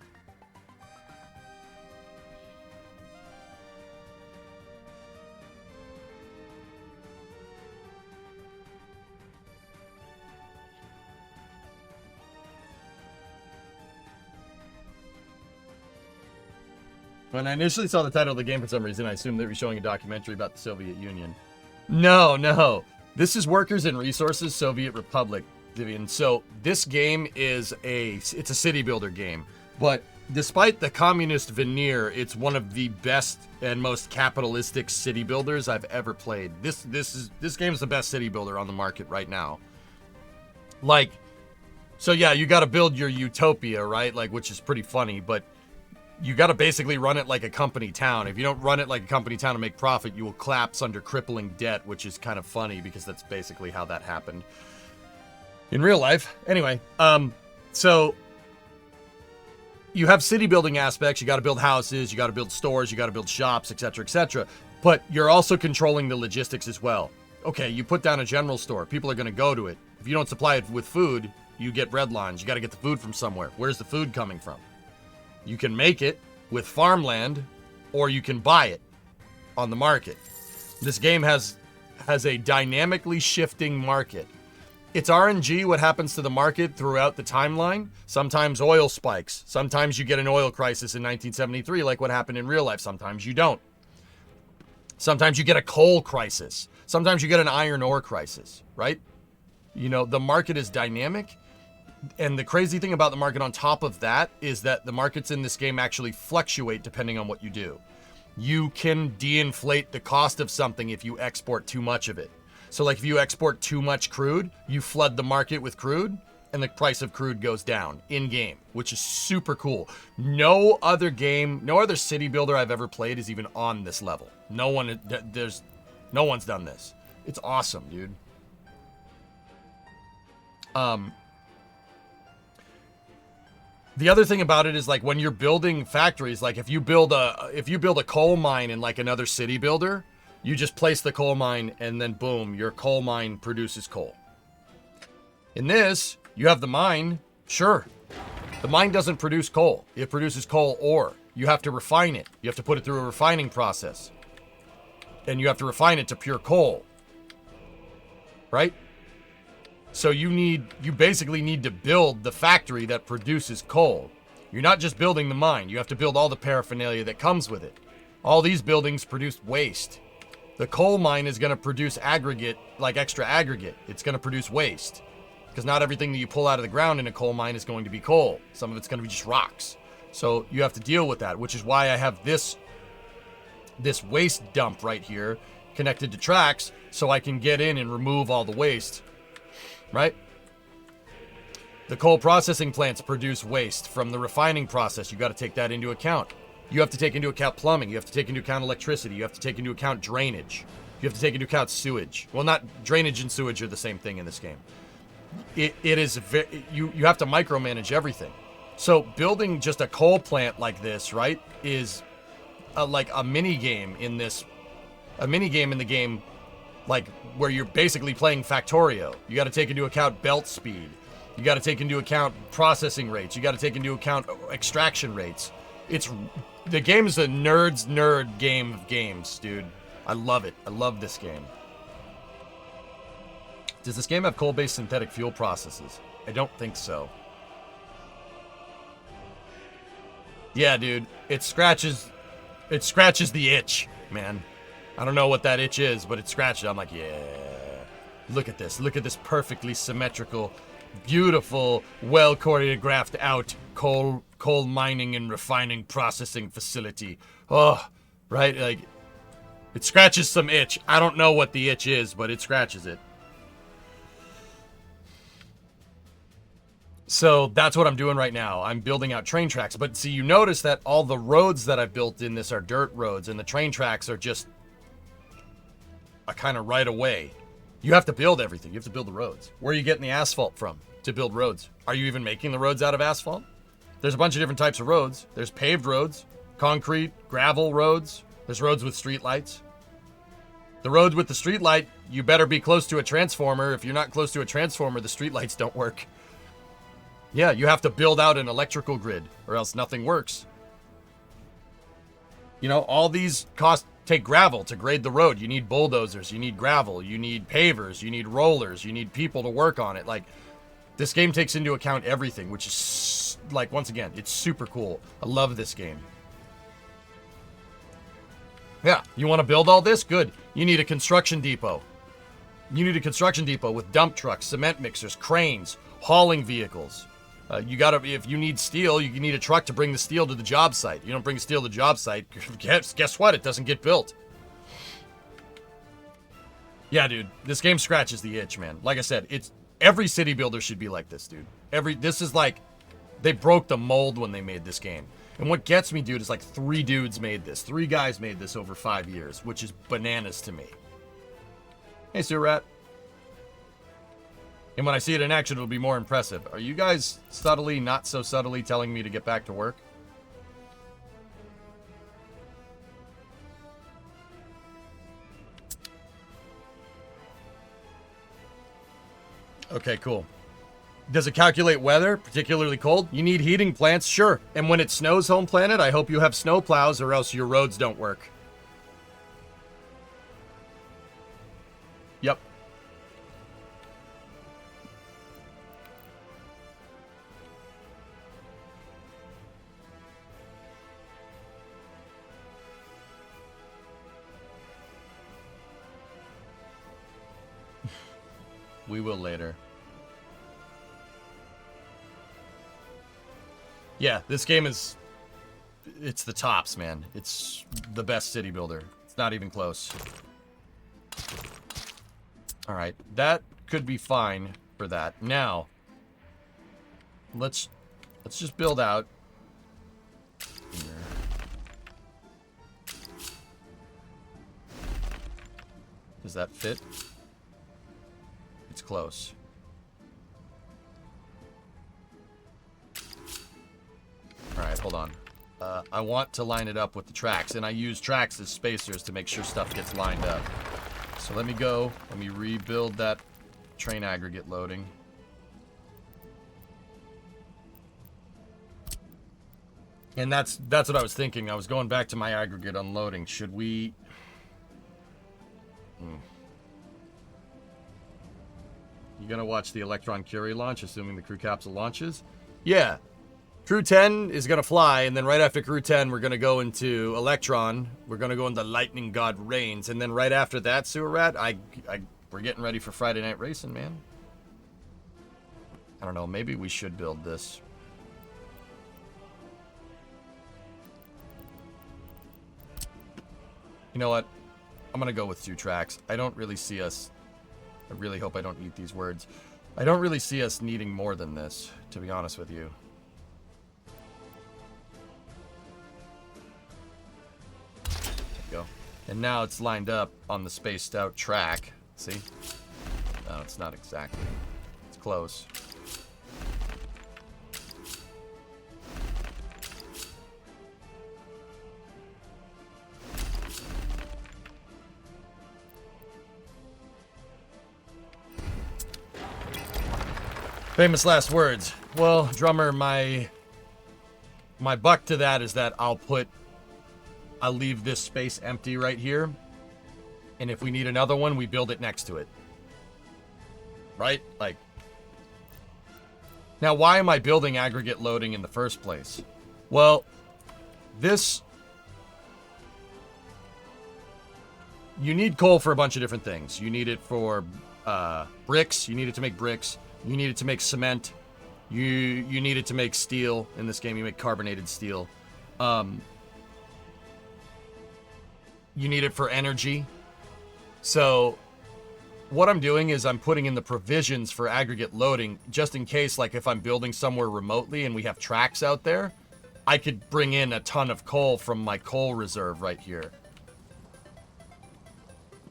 When I initially saw the title of the game for some reason, I assumed they were showing a documentary about the Soviet Union. No, no. This is Workers and Resources, Soviet Republic, Vivian. So this game is it's a city builder game. But despite the communist veneer, it's one of the best and most capitalistic city builders I've ever played. This game is the best city builder on the market right now. Like, so yeah, you got to build your utopia, right? Like, which is pretty funny, but you got to basically run it like a company town. If you don't run it like a company town to make profit, you will collapse under crippling debt, which is kind of funny because that's basically how that happened in real life. Anyway, so you have city building aspects. You got to build houses, you got to build stores, you got to build shops, etc., etc. But you're also controlling the logistics as well. Okay, you put down a general store. People are going to go to it. If you don't supply it with food, you get red lines. You got to get the food from somewhere. Where's the food coming from? You can make it with farmland, or you can buy it on the market. This game has a dynamically shifting market. It's RNG what happens to the market throughout the timeline. Sometimes oil spikes. Sometimes you get an oil crisis in 1973 like what happened in real life. Sometimes you don't. Sometimes you get a coal crisis. Sometimes you get an iron ore crisis, right? You know, the market is dynamic. And the crazy thing about the market on top of that is that the markets in this game actually fluctuate depending on what you do. You can de-inflate the cost of something if you export too much of it. So like if you export too much crude, you flood the market with crude and the price of crude goes down in game, which is super cool. No other game, no other city builder I've ever played is even on this level. No one's done this. It's awesome, dude. The other thing about it is like when you're building factories, like if you build a coal mine in like another city builder, you just place the coal mine and then boom, your coal mine produces coal. In this, you have the mine, sure. The mine doesn't produce coal. It produces coal ore. You have to refine it. You have to put it through a refining process. And you have to refine it to pure coal. Right? So you basically need to build the factory that produces coal. You're not just building the mine. You have to build all the paraphernalia that comes with it. All these buildings produce waste. The coal mine is going to produce aggregate, like extra aggregate. It's going to produce waste. Because not everything that you pull out of the ground in a coal mine is going to be coal. Some of it's going to be just rocks. So you have to deal with that, which is why I have this waste dump right here connected to tracks so I can get in and remove all the waste. Right? The coal processing plants produce waste from the refining process. You got to take that into account. You have to take into account plumbing. You have to take into account electricity. You have to take into account drainage. You have to take into account sewage. Well, not drainage and sewage are the same thing in this game. It is you have to micromanage everything. So building just a coal plant like this, right, is like a mini game in this, a mini game in the game, like where you're basically playing Factorio. You got to take into account belt speed. You got to take into account processing rates. You got to take into account extraction rates. The game is a nerd's nerd game of games, dude. I love it. I love this game. Does this game have coal-based synthetic fuel processes? I don't think so. Yeah, dude. It scratches the itch, man. I don't know what that itch is, but it scratches. I'm like, yeah. Look at this. Look at this perfectly symmetrical, beautiful, well choreographed out coal mining and refining processing facility. Oh, right? Like, it scratches some itch. I don't know what the itch is, but it scratches it. So that's what I'm doing right now. I'm building out train tracks. But see, you notice that all the roads that I've built in this are dirt roads, and the train tracks are just a kind of right away. You have to build everything. You have to build the roads. Where are you getting the asphalt from to build roads? Are you even making the roads out of asphalt? There's a bunch of different types of roads. There's paved roads, concrete, gravel roads. There's roads with street lights. The road with the street light, you better be close to a transformer. If you're not close to a transformer, the street lights don't work. Yeah, you have to build out an electrical grid or else nothing works. You know, all these take gravel to grade the road. You need bulldozers, you need gravel, you need pavers, you need rollers, you need people to work on it. Like, this game takes into account everything, which is, like, once again, it's super cool. I love this game. Yeah, you want to build all this? Good. You need a construction depot. You need a construction depot with dump trucks, cement mixers, cranes, hauling vehicles. If you need steel, you need a truck to bring the steel to the job site. You don't bring the steel to the job site, guess what? It doesn't get built. Yeah, dude, this game scratches the itch, man. Like I said, every city builder should be like this, dude. This is like, they broke the mold when they made this game. And what gets me, dude, is like 3 dudes made this. 3 guys made this over 5 years, which is bananas to me. Hey, Sewer Rat. And when I see it in action, it'll be more impressive. Are you guys subtly, not so subtly telling me to get back to work? Okay, cool. Does it calculate weather, particularly cold? You need heating plants? Sure. And when it snows, home planet, I hope you have snow plows or else your roads don't work. Yep. We will later. Yeah, this game it's the tops, man. It's the best city builder. It's not even close. All right, that could be fine for that. Now, let's just build out here. Does that fit? It's close. Alright, hold on. I want to line it up with the tracks, and I use tracks as spacers to make sure stuff gets lined up. So let me go. Let me rebuild that train aggregate loading. And that's what I was thinking. I was going back to my aggregate unloading. Should we... You gonna watch the Electron Curie launch, assuming the crew capsule launches? Yeah. Crew 10 is gonna fly, and then right after Crew 10, we're gonna go into Electron. We're gonna go into Lightning God Reigns, and then right after that, Sewer Rat, we're getting ready for Friday Night Racing, man. I don't know, maybe we should build this. You know what? I'm gonna go with 2 tracks. I don't really see us... I really hope I don't eat these words. I don't really see us needing more than this, to be honest with you. There you go. And now it's lined up on the spaced out track. See? No, it's not exactly. It's close. Famous last words. Well, drummer, my buck to that is that I'll leave this space empty right here. And if we need another one, we build it next to it. Right? Like, now why am I building aggregate loading in the first place? Well, this, you need coal for a bunch of different things. You need it for bricks. You need it to make bricks. You need it to make cement. You need it to make steel. In this game, you make carbonated steel. You need it for energy. So what I'm doing is I'm putting in the provisions for aggregate loading just in case, like if I'm building somewhere remotely and we have tracks out there, I could bring in a ton of coal from my coal reserve right here.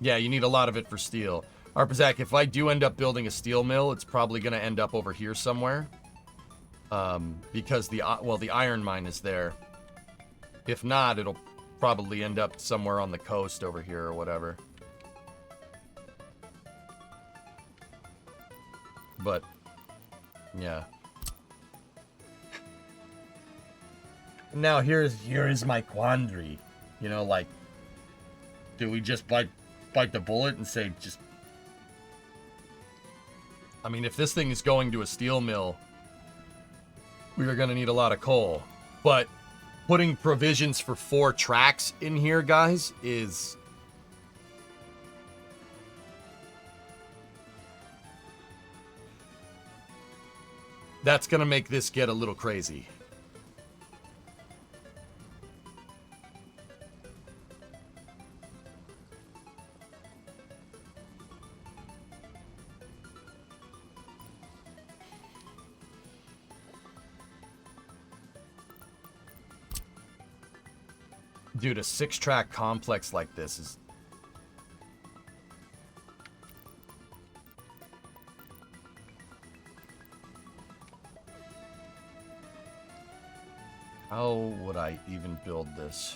Yeah, you need a lot of it for steel. Arpazak, if I do end up building a steel mill, it's probably going to end up over here somewhere. Because the iron mine is there. If not, it'll probably end up somewhere on the coast over here or whatever. But, yeah. Now here is my quandary. You know, like, do we just bite the bullet and say just... I mean, if this thing is going to a steel mill, we are going to need a lot of coal. But putting provisions for 4 tracks in here, guys, is... that's going to make this get a little crazy. Dude, a 6-track complex like this is... how would I even build this?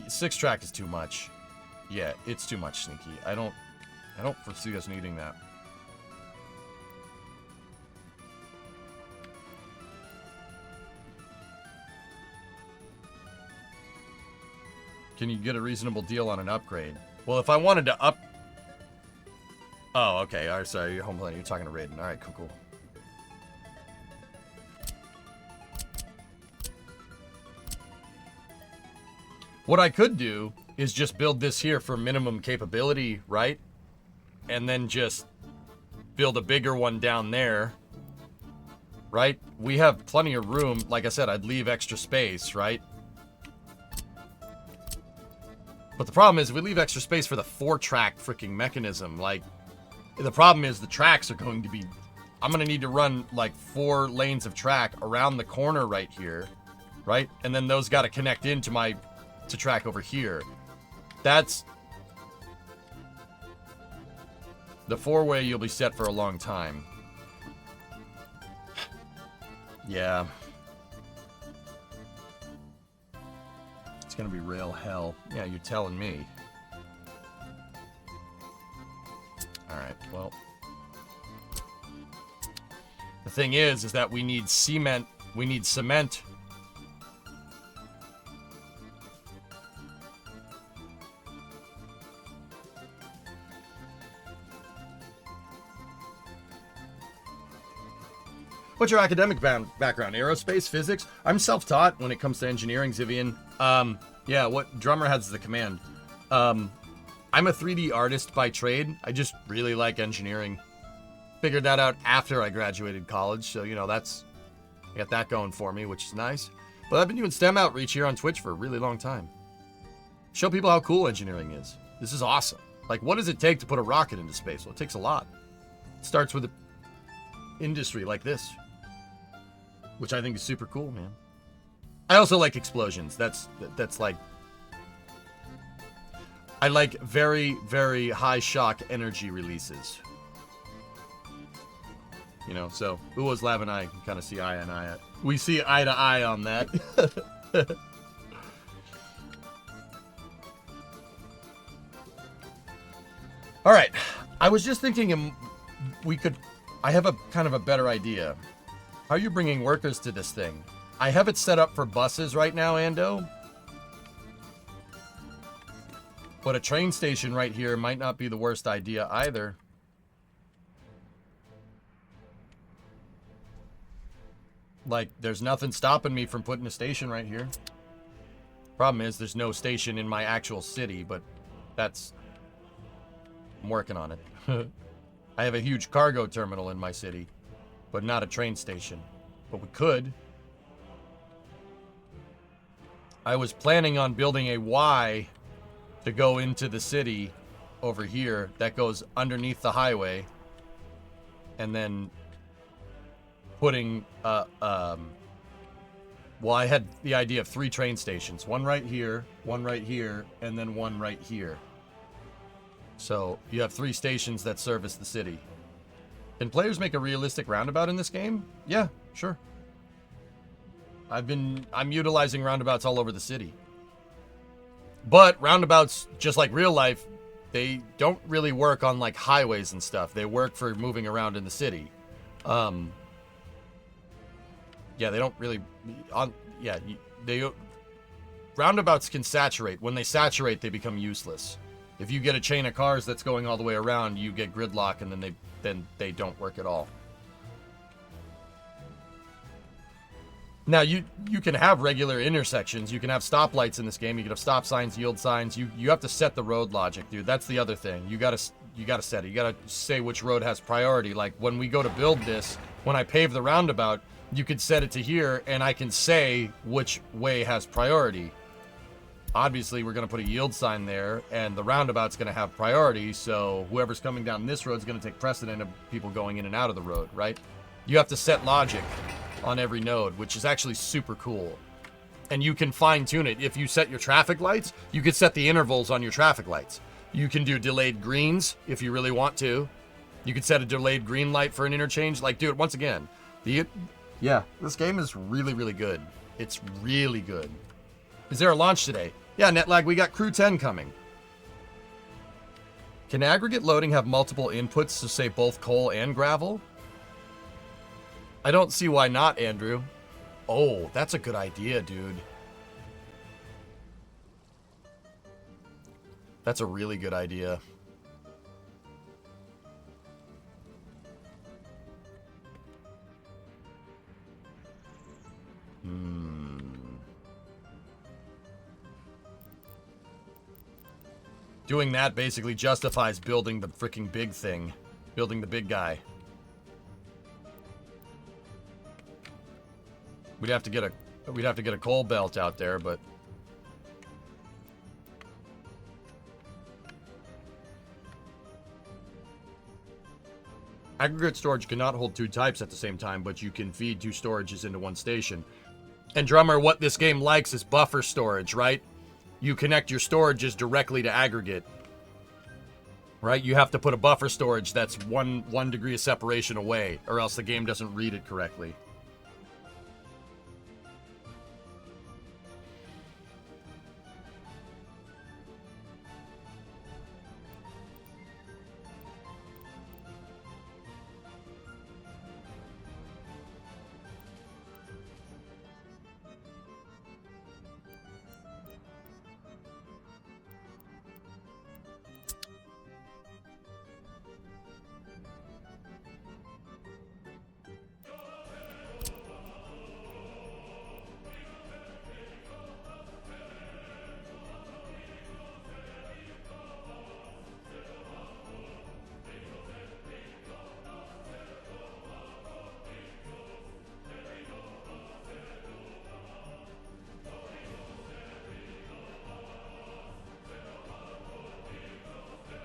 Six track is too much. Yeah, it's too much, Sneaky. I don't foresee us needing that. Can you get a reasonable deal on an upgrade? Well, if I wanted to up... oh, okay. All right, sorry, home planet. You're talking to Raiden. All right, cool. What I could do is just build this here for minimum capability, right? And then just build a bigger one down there, right? We have plenty of room. Like I said, I'd leave extra space, right? But the problem is we leave extra space for the 4-track freaking mechanism. Like, the problem is the tracks are going to be... I'm going to need to run, like, 4 lanes of track around the corner right here, right? And then those got to connect into my... to track over here. That's... the 4-way you'll be set for a long time. Yeah. It's gonna be rail hell. Yeah, you're telling me. Alright, well. The thing is that we need cement. We need cement. What's your academic background? Aerospace, physics? I'm self-taught when it comes to engineering, Zivian. Yeah, what drummer has the command? I'm a 3D artist by trade. I just really like engineering. Figured that out after I graduated college, so, you know, I got that going for me, which is nice. But I've been doing STEM outreach here on Twitch for a really long time. Show people how cool engineering is. This is awesome. Like, what does it take to put a rocket into space? Well, it takes a lot. It starts with an industry like this, which I think is super cool, man. I also like explosions. That's like... I like very, very high shock energy releases. You know, so Uwo's Lab and I can kind of see eye on eye. We see eye to eye on that. All right. I was just thinking I have a kind of a better idea. How are you bringing workers to this thing? I have it set up for buses right now, Ando. But a train station right here might not be the worst idea either. Like, there's nothing stopping me from putting a station right here. Problem is, there's no station in my actual city, but that's... I'm working on it. I have a huge cargo terminal in my city, but not a train station. But we could. I was planning on building a Y to go into the city over here that goes underneath the highway, and then putting well, I had the idea of 3 train stations, one right here, and then one right here. So you have 3 stations that service the city. Can players make a realistic roundabout in this game? Yeah, sure. I'm utilizing roundabouts all over the city. But roundabouts, just like real life, they don't really work on like highways and stuff. They work for moving around in the city. Yeah, they don't really roundabouts can saturate. When they saturate, they become useless. If you get a chain of cars that's going all the way around, you get gridlock, and then they don't work at all. Now, you can have regular intersections. You can have stoplights in this game. You can have stop signs, yield signs. You have to set the road logic, dude. That's the other thing. You gotta set it. You gotta say which road has priority. Like, when we go to build this, when I pave the roundabout, you could set it to here, and I can say which way has priority. Obviously, we're going to put a yield sign there, and the roundabout's going to have priority, so whoever's coming down this road is going to take precedent of people going in and out of the road, right? You have to set logic on every node, which is actually super cool. And you can fine-tune it. If you set your traffic lights, you could set the intervals on your traffic lights. You can do delayed greens if you really want to. You could set a delayed green light for an interchange. Like, dude, once again, yeah, this game is really, really good. It's really good. Is there a launch today? Yeah, Netlag, we got Crew 10 coming. Can aggregate loading have multiple inputs, so say both coal and gravel? I don't see why not, Andrew. Oh, that's a good idea, dude. That's a really good idea. Doing that basically justifies building the freaking big thing. Building the big guy. We'd have to get a coal belt out there, but aggregate storage cannot hold 2 types at the same time, but you can feed 2 storages into one station. And Drummer, what this game likes is buffer storage, right? You connect your storages directly to aggregate. Right? You have to put a buffer storage that's one degree of separation away, or else the game doesn't read it correctly.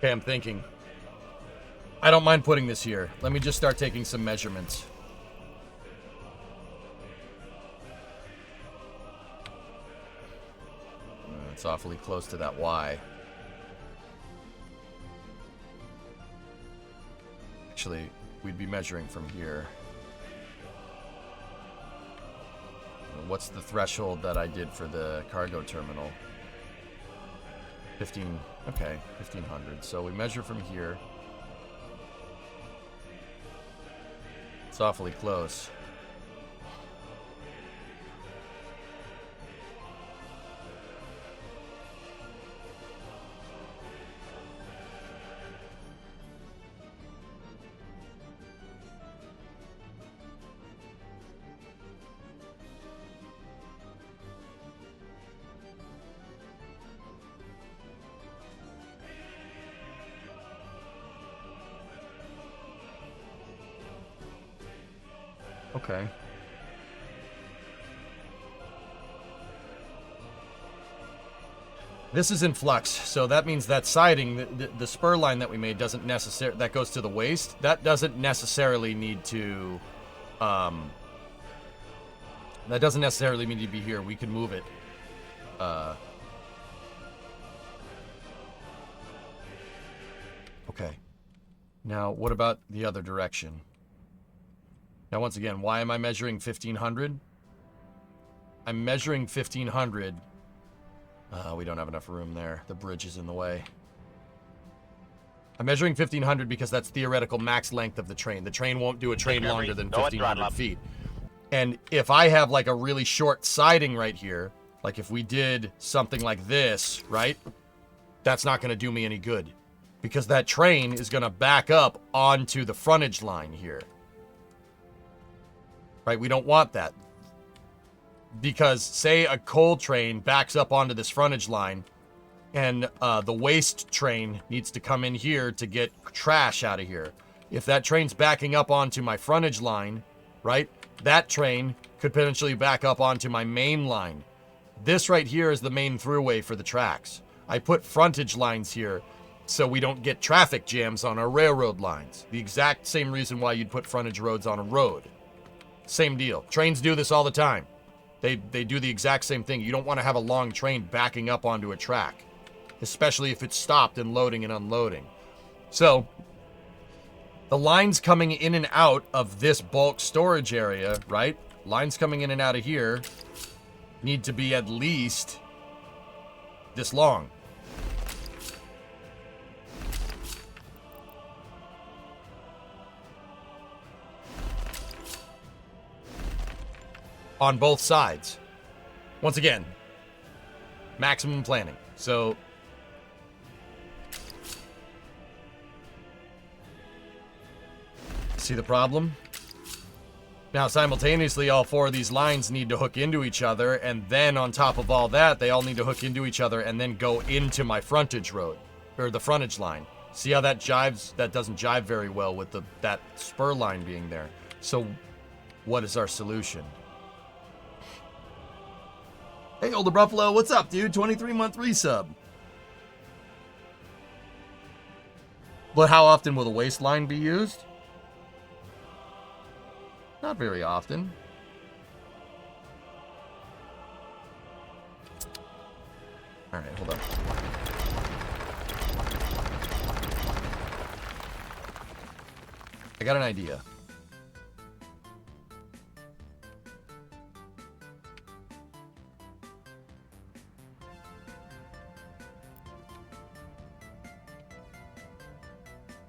Okay, I'm thinking. I don't mind putting this here. Let me just start taking some measurements. It's awfully close to that Y. Actually, we'd be measuring from here. What's the threshold that I did for the cargo terminal? 15, okay, 1500. So we measure from here. It's awfully close. Okay. This is in flux, so that means that siding, the spur line that we made doesn't necessarily, that goes to the waist, that doesn't necessarily need to, that doesn't necessarily need to be here. We can move it. Okay. Now, what about the other direction? Now, once again, why am I measuring 1500? I'm measuring 1500. We don't have enough room there. The bridge is in the way. I'm measuring 1500 because that's theoretical max length of the train. The train won't do a train longer than 1500 feet. And if I have like a really short siding right here, like if we did something like this, right? That's not going to do me any good because that train is going to back up onto the frontage line here. Right? We don't want that. Because, say, a coal train backs up onto this frontage line, and the waste train needs to come in here to get trash out of here. If that train's backing up onto my frontage line, right, that train could potentially back up onto my main line. This right here is the main throughway for the tracks. I put frontage lines here so we don't get traffic jams on our railroad lines. The exact same reason why you'd put frontage roads on a road. Same deal. Trains do this all the time. They do the exact same thing. You don't want to have a long train backing up onto a track, especially if it's stopped and loading and unloading. So, the lines coming in and out of this bulk storage area, right? Lines coming in and out of here need to be at least this long. On both sides. Once again, maximum planning. So, see the problem? Now, simultaneously, all four of these lines need to hook into each other, and then on top of all that, they all need to hook into each other and then go into my frontage road, or the frontage line. See how that jives? That doesn't jive very well with that spur line being there. So, what is our solution? Hey, Older Buffalo, what's up, dude? 23-month resub. But how often will the waistline be used? Not very often. All right, hold on. I got an idea.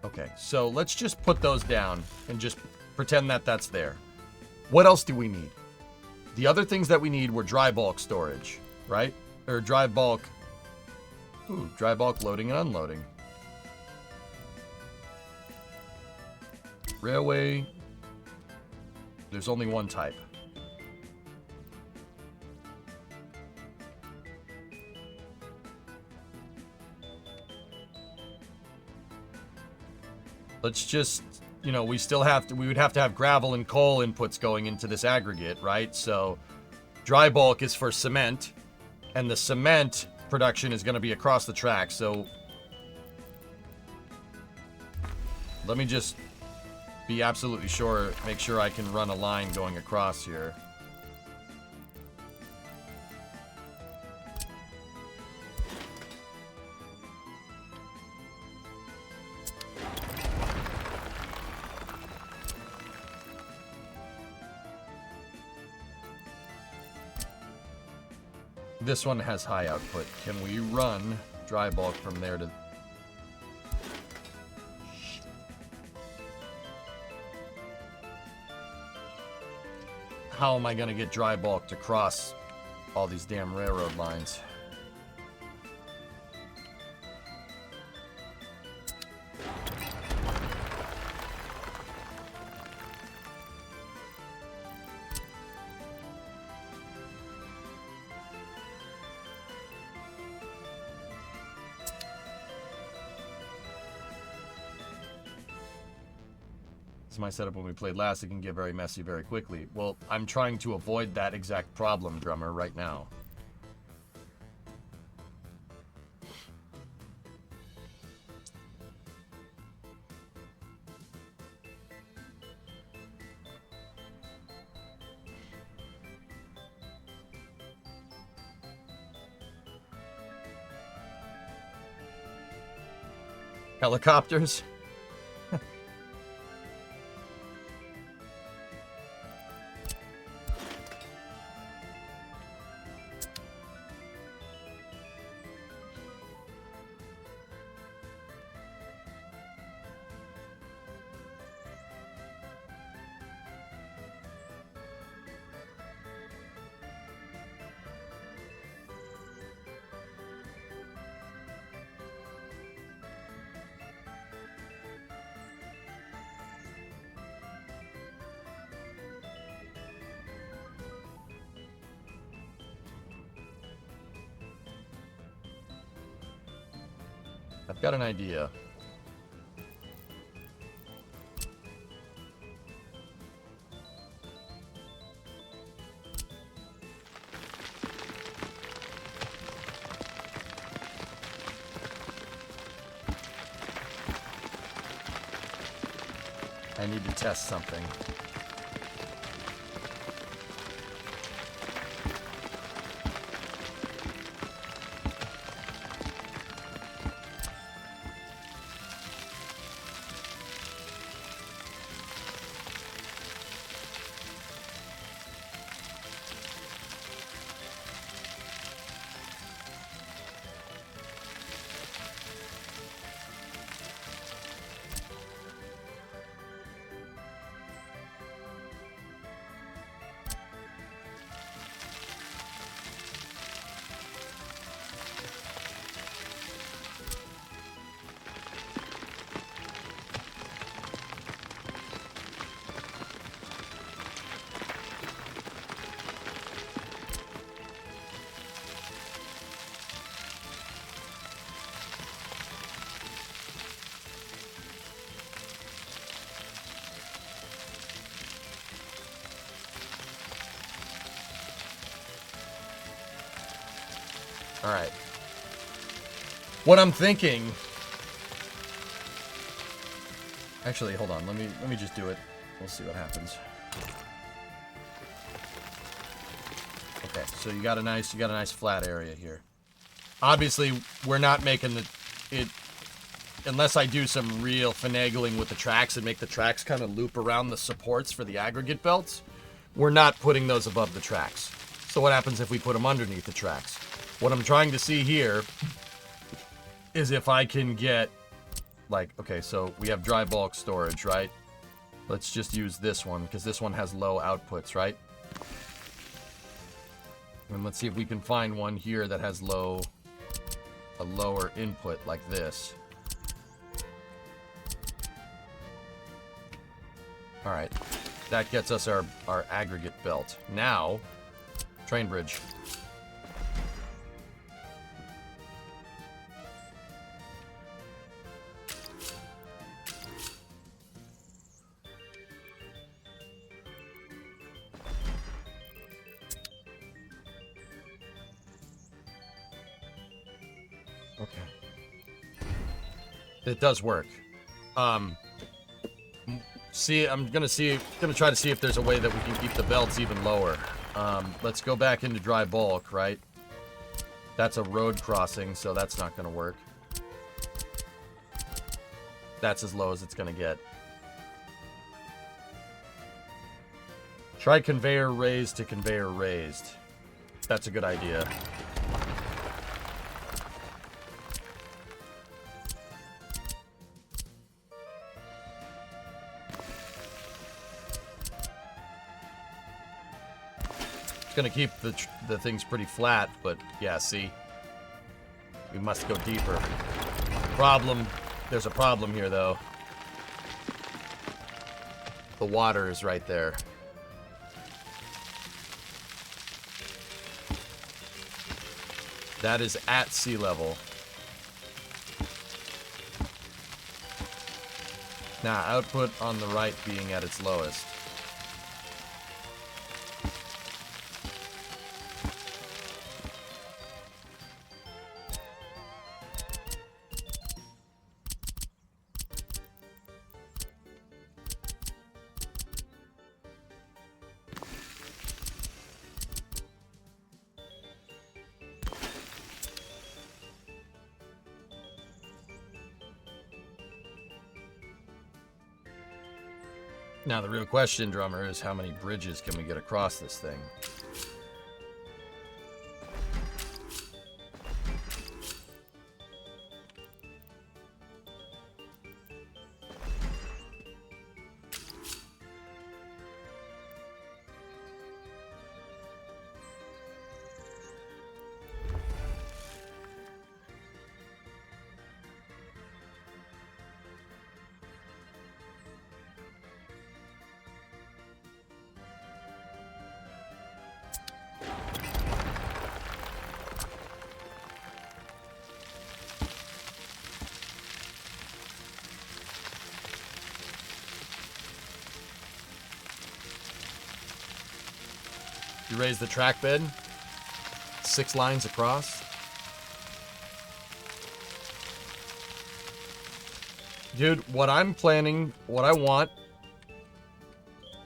Okay, so let's just put those down and just pretend that that's there. What else do we need? The other things that we need were dry bulk storage, right? Or dry bulk loading and unloading. Railway. There's only one type. Let's just, you know, we would have to have gravel and coal inputs going into this aggregate, right? So dry bulk is for cement, and the cement production is going to be across the track. So Let me just be absolutely sure, make sure I can run a line going across here. This one has high output. Can we run dry bulk from there to... How am I going to get dry bulk to cross all these damn railroad lines? This is my setup when we played last. It can get very messy very quickly. Well, I'm trying to avoid that exact problem, Drummer, right now. Helicopters? I've got an idea. I need to test something. All right. What I'm thinking... Actually, hold on. Let me just do it. We'll see what happens. Okay, so you got a nice flat area here. Obviously, we're not making it unless I do some real finagling with the tracks and make the tracks kind of loop around the supports for the aggregate belts. We're not putting those above the tracks. So what happens if we put them underneath the tracks? What I'm trying to see here is if I can get, like, okay, so we have dry bulk storage, right? Let's just use this one, because this one has low outputs, right? And let's see if we can find one here that has a lower input, like this. All right, that gets us our aggregate belt. Now, train bridge. Okay. It does work. See, I'm gonna try to see if there's a way that we can keep the belts even lower. Let's go back into dry bulk, right? That's a road crossing, so that's not gonna work. That's as low as it's gonna get. Try conveyor raised to conveyor raised. That's a good idea. It's gonna keep the things pretty flat, but yeah, see? We must go deeper. There's a problem here, though. The water is right there. That is at sea level. Now, output on the right being at its lowest. Now, the real question, Drummer, is how many bridges can we get across this thing? You raise the track bed 6 lines across. Dude, what I'm planning, what I want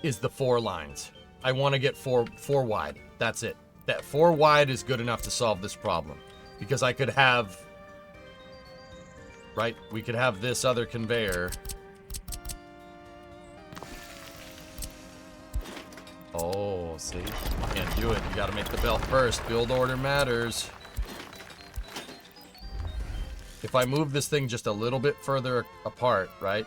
is the 4 lines. I want to get four wide. That's it. That 4 wide is good enough to solve this problem. Because I could have, right? We could have this other conveyor. Oh, see? Can't do it. You gotta make the belt first. Build order matters. If I move this thing just a little bit further apart, right?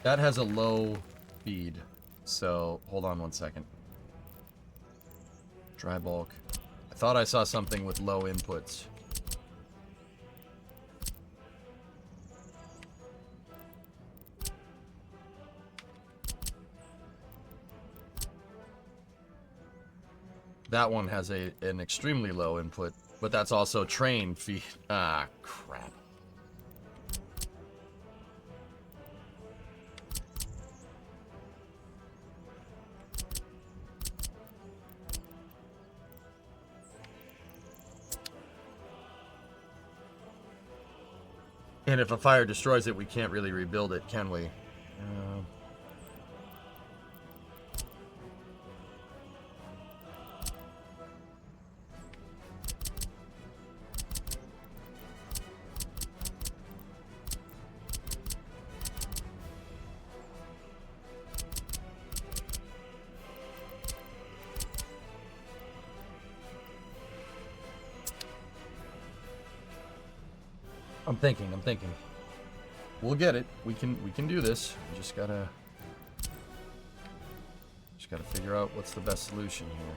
That has a low feed, so hold on one second. Dry bulk. I thought I saw something with low inputs. That one has an extremely low input, but that's also train feed. Ah, crap. And if a fire destroys it, we can't really rebuild it, can we? I'm thinking. We'll get it. We can do this. We just gotta figure out what's the best solution here.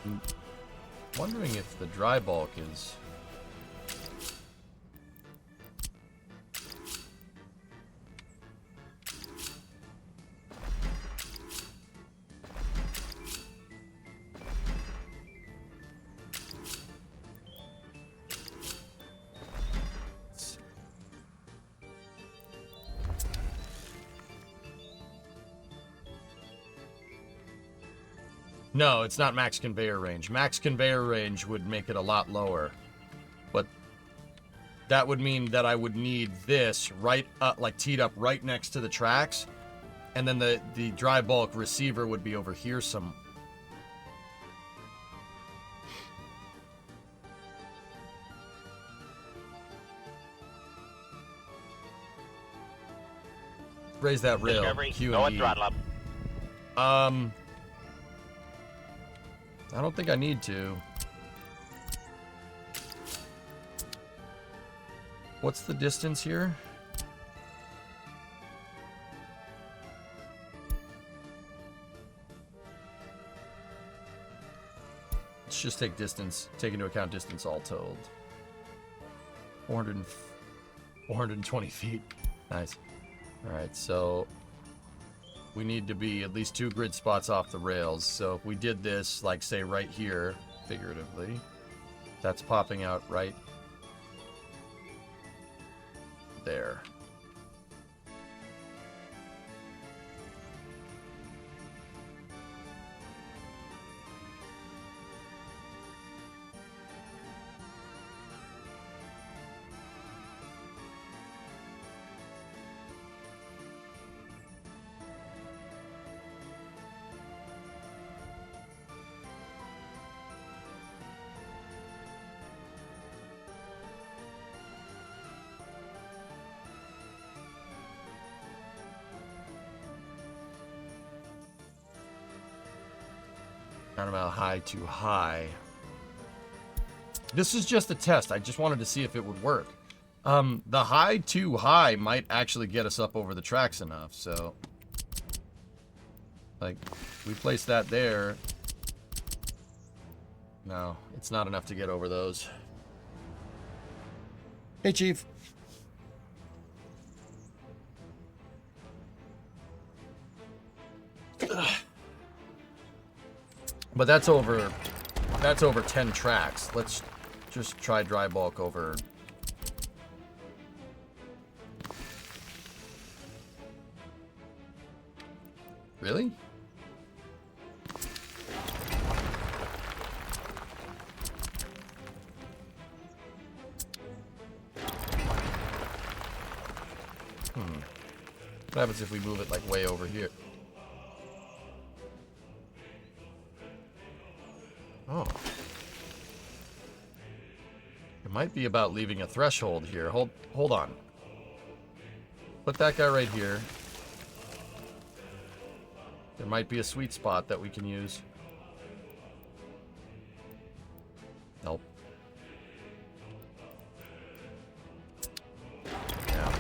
I'm wondering if the dry bulk is... No, it's not max conveyor range. Max conveyor range would make it a lot lower. But that would mean that I would need this right up, like teed up right next to the tracks. And then the dry bulk receiver would be over here some. Raise that rail. Discovery, Q go and and E. throttle up. I don't think I need to. What's the distance here? Let's just take distance, take into account distance all told. 420 feet. Nice. Alright, so we need to be at least 2 grid spots off the rails. So if we did this, like say right here, figuratively, that's popping out right there. Kind of about high to high. This is just a test. I just wanted to see if it would work. The high to high might actually get us up over the tracks enough, so... Like, we place that there. No, it's not enough to get over those. Hey, Chief. But that's over 10 tracks. Let's just try dry bulk over. Really? What happens if we move it like way over here? Oh. It might be about leaving a threshold here. Hold on. Put that guy right here. There might be a sweet spot that we can use. Nope. Yeah.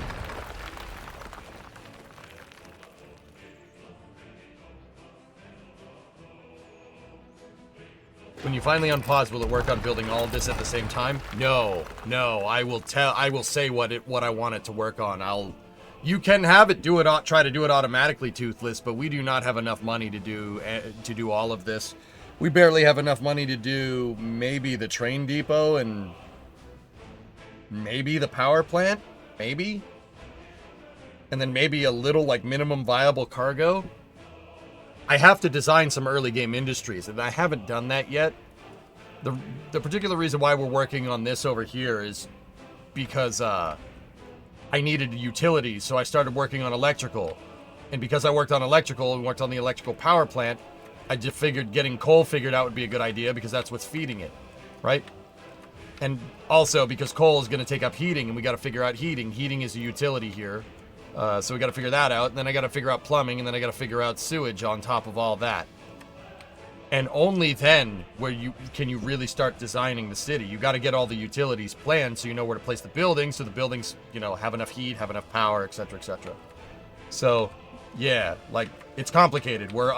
When you finally unpause, will it work on building all of this at the same time? No, no. I will say what I want it to work on. You can have it try to do it automatically, Toothless, but we do not have enough money to do all of this. We barely have enough money to do maybe the train depot and maybe the power plant, maybe, and then maybe a little like minimum viable cargo. I have to design some early game industries, and I haven't done that yet. The particular reason why we're working on this over here is because I needed utilities, so I started working on electrical. And because I worked on electrical and worked on the electrical power plant, I just figured getting coal figured out would be a good idea because that's what's feeding it, right? And also because coal is going to take up heating, and we got to figure out heating. Heating is a utility here. So we got to figure that out. And then I got to figure out plumbing, and then I got to figure out sewage on top of all that. And only then can you really start designing the city. You got to get all the utilities planned so you know where to place the buildings, so the buildings, have enough heat, have enough power, etc., etc. So, yeah, like, it's complicated. We're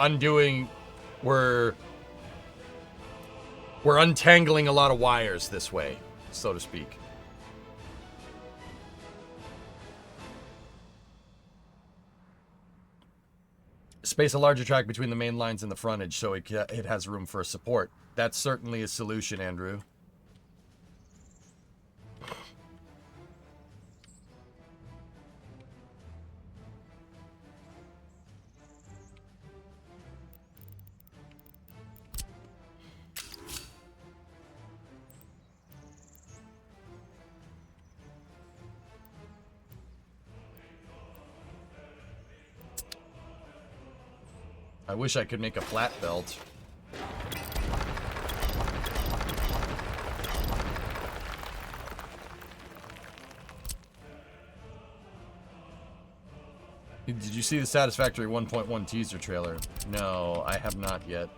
We're untangling a lot of wires this way, so to speak. Space a larger track between the main lines and the frontage so it has room for support. That's certainly a solution, Andrew. I wish I could make a flat belt. Did you see the Satisfactory 1.1 teaser trailer? No, I have not yet.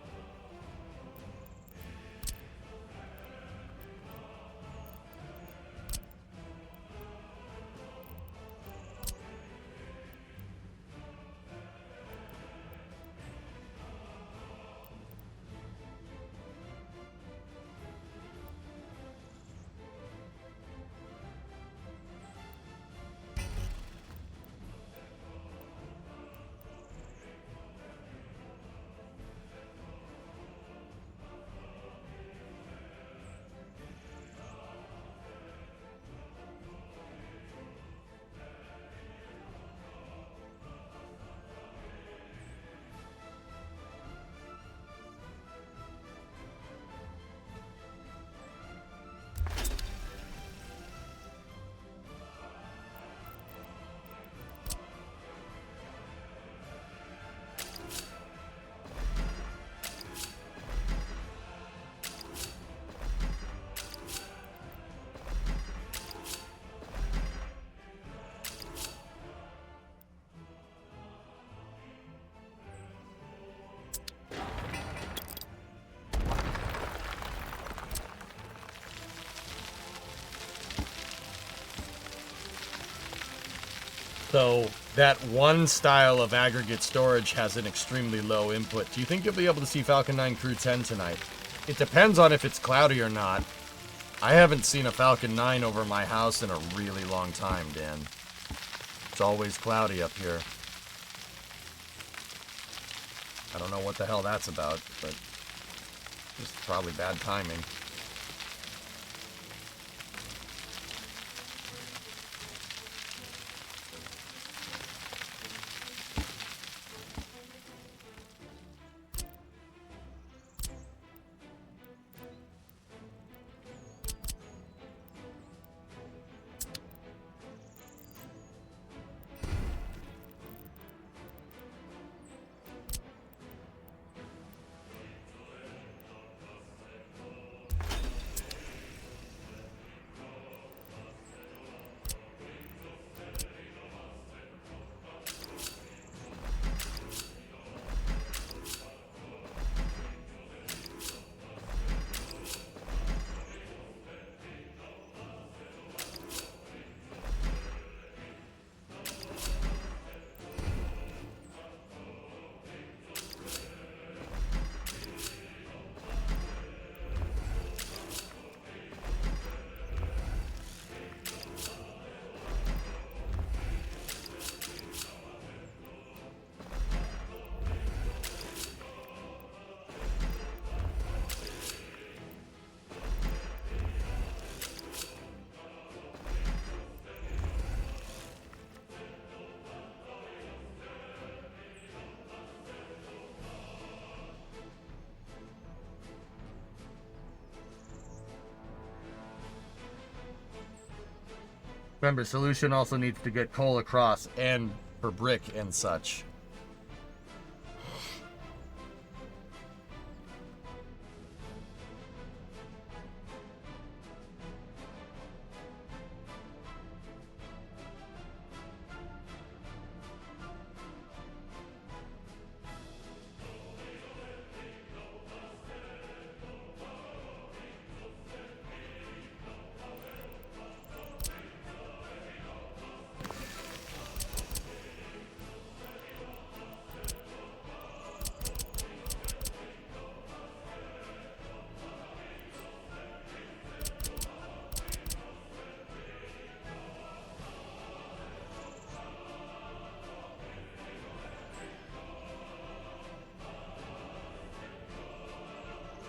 So that one style of aggregate storage has an extremely low input. Do you think you'll be able to see Falcon 9 Crew 10 tonight? It depends on if it's cloudy or not. I haven't seen a Falcon 9 over my house in a really long time, Dan. It's always cloudy up here. I don't know what the hell that's about, but just probably bad timing. Remember, solution also needs to get coal across and for brick and such.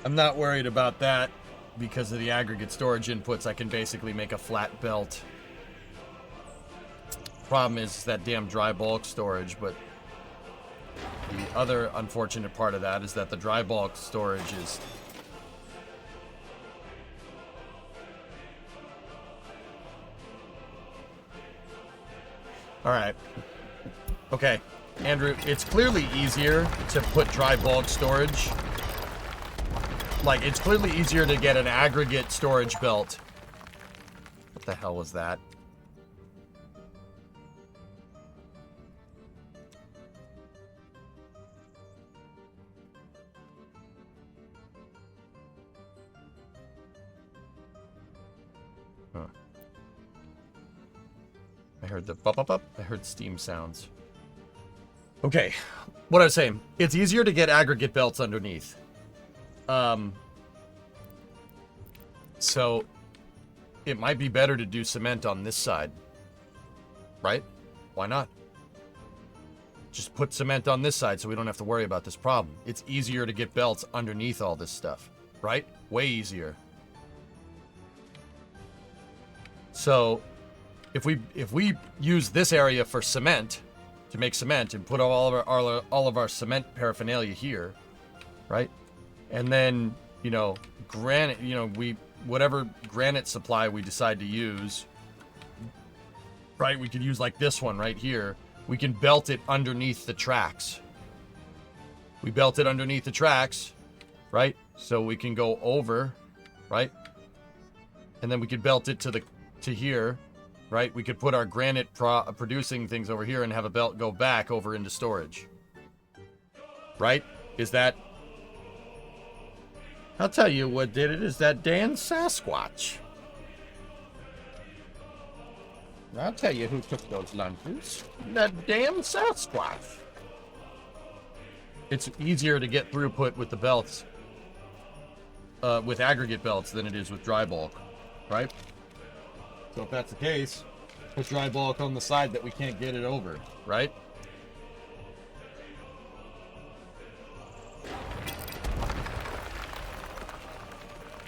I'm not worried about that because of the aggregate storage inputs. I can basically make a flat belt. Problem is that damn dry bulk storage, but the other unfortunate part of that is that the dry bulk storage is... Alright. Okay. Andrew, it's clearly easier to put dry bulk storage. Like, it's clearly easier to get an aggregate storage belt. What the hell was that? Huh. I heard the pop. I heard steam sounds. Okay, what I was saying, it's easier to get aggregate belts underneath. So it might be better to do cement on this side, right? Why not? Just put cement on this side so we don't have to worry about this problem. It's easier to get belts underneath all this stuff, right? Way easier. So if we use this area for cement, to make cement, and put all of our cement paraphernalia here, right? And then, you know, granite, you know, whatever granite supply we decide to use, right? We could use like this one right here. We can belt it underneath the tracks. We belt it underneath the tracks, right? So we can go over, right? And then we could belt it to here, right? We could put our granite producing things over here and have a belt go back over into storage. Right? Is that... I'll tell you what did it, is that Dan Sasquatch. I'll tell you who took those lunches. That damn Sasquatch. It's easier to get throughput with the belts, with aggregate belts, than it is with dry bulk, right? So if that's the case, put dry bulk on the side that we can't get it over, right?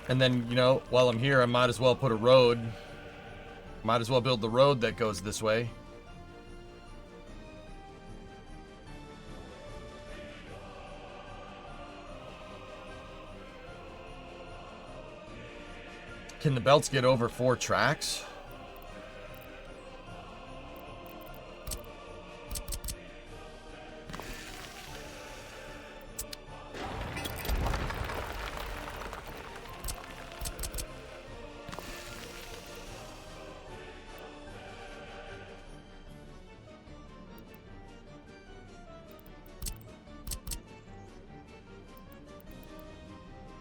And then, you know, while I'm here, I might as well put a road. Might as well build the road that goes this way. Can the belts get over 4 tracks?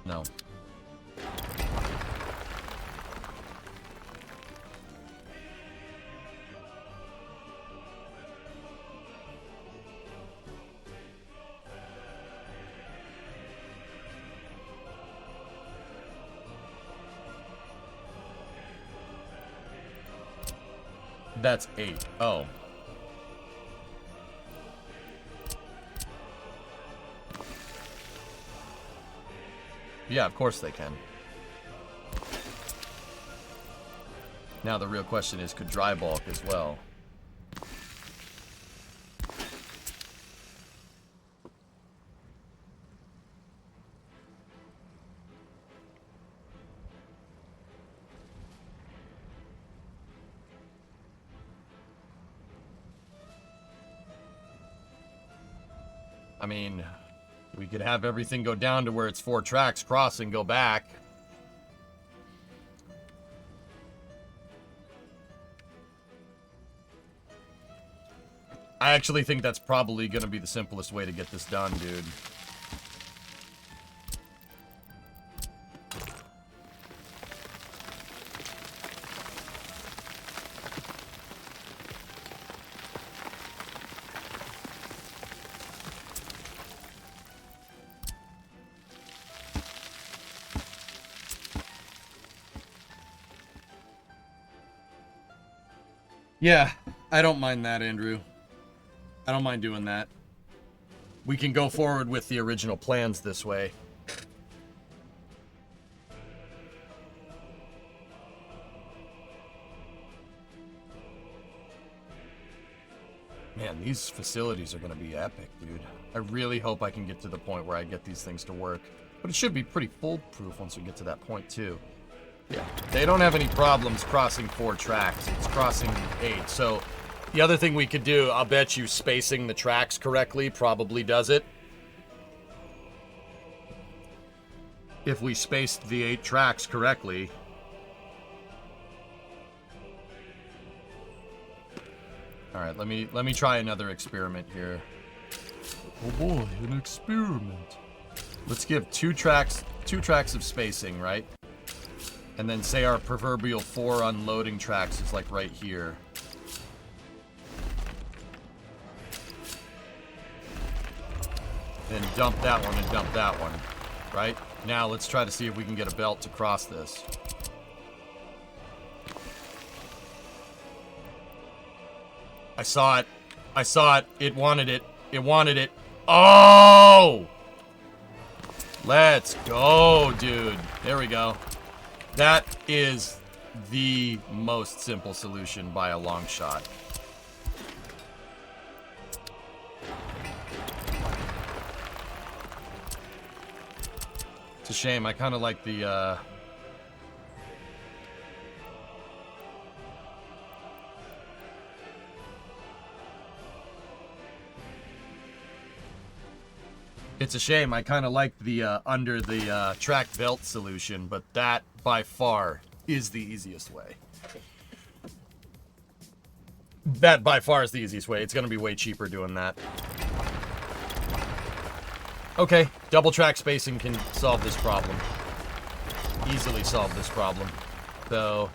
No. That's 8. Oh. Yeah, of course they can. Now the real question is, could dry bulk as well? I mean, we could have everything go down to where it's 4 tracks, cross and go back. I actually think that's probably going to be the simplest way to get this done, dude. Yeah, I don't mind that, Andrew. I don't mind doing that. We can go forward with the original plans this way. these facilities are going to be epic, dude. I really hope I can get to the point where I get these things to work. But it should be pretty foolproof once we get to that point, too. Yeah, they don't have any problems crossing 4 tracks. It's crossing 8. So the other thing we could do, I'll bet you spacing the tracks correctly probably does it. If we spaced the 8 tracks correctly. All right, let me try another experiment here. Oh boy, an experiment. Let's give two tracks of spacing, right? And then say our proverbial 4 unloading tracks is like right here. Then dump that one and dump that one, right? Now let's try to see if we can get a belt to cross this. I saw it. I saw it. It wanted it. It wanted it. Oh! Let's go, dude. There we go. That is the most simple solution by a long shot. It's a shame. I kind of like the, It's a shame. I kind of like the under the track belt solution, but that by far is the easiest way. That by far is the easiest way. It's going to be way cheaper doing that. Okay, double track spacing can solve this problem. Easily solve this problem. So,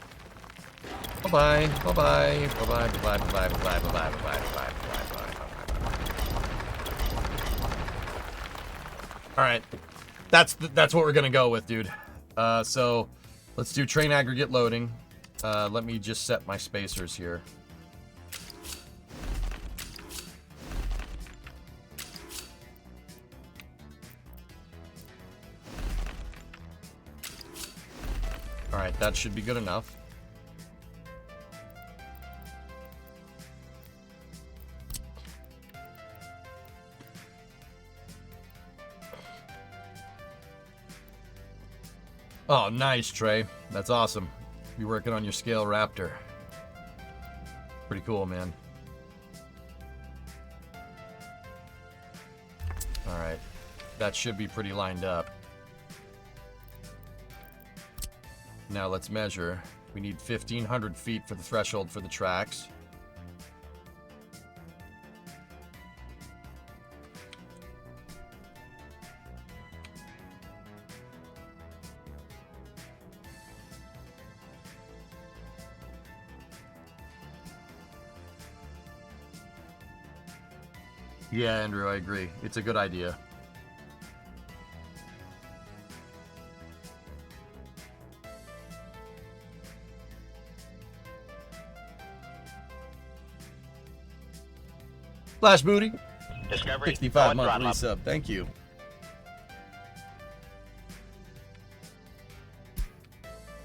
bye-bye, bye-bye, bye-bye, bye-bye, bye-bye, bye-bye, bye-bye, bye-bye. All right, that's what we're gonna go with, dude. So let's do train aggregate loading. Let me just set my spacers here. All right, that should be good enough. Oh, nice, Trey. That's awesome. You're working on your scale raptor. Pretty cool, man. All right. That should be pretty lined up. Now let's measure. We need 1,500 feet for the threshold for the tracks. Yeah, Andrew, I agree. It's a good idea. Flash Booty. Discovery. 65 monthly sub. Thank you.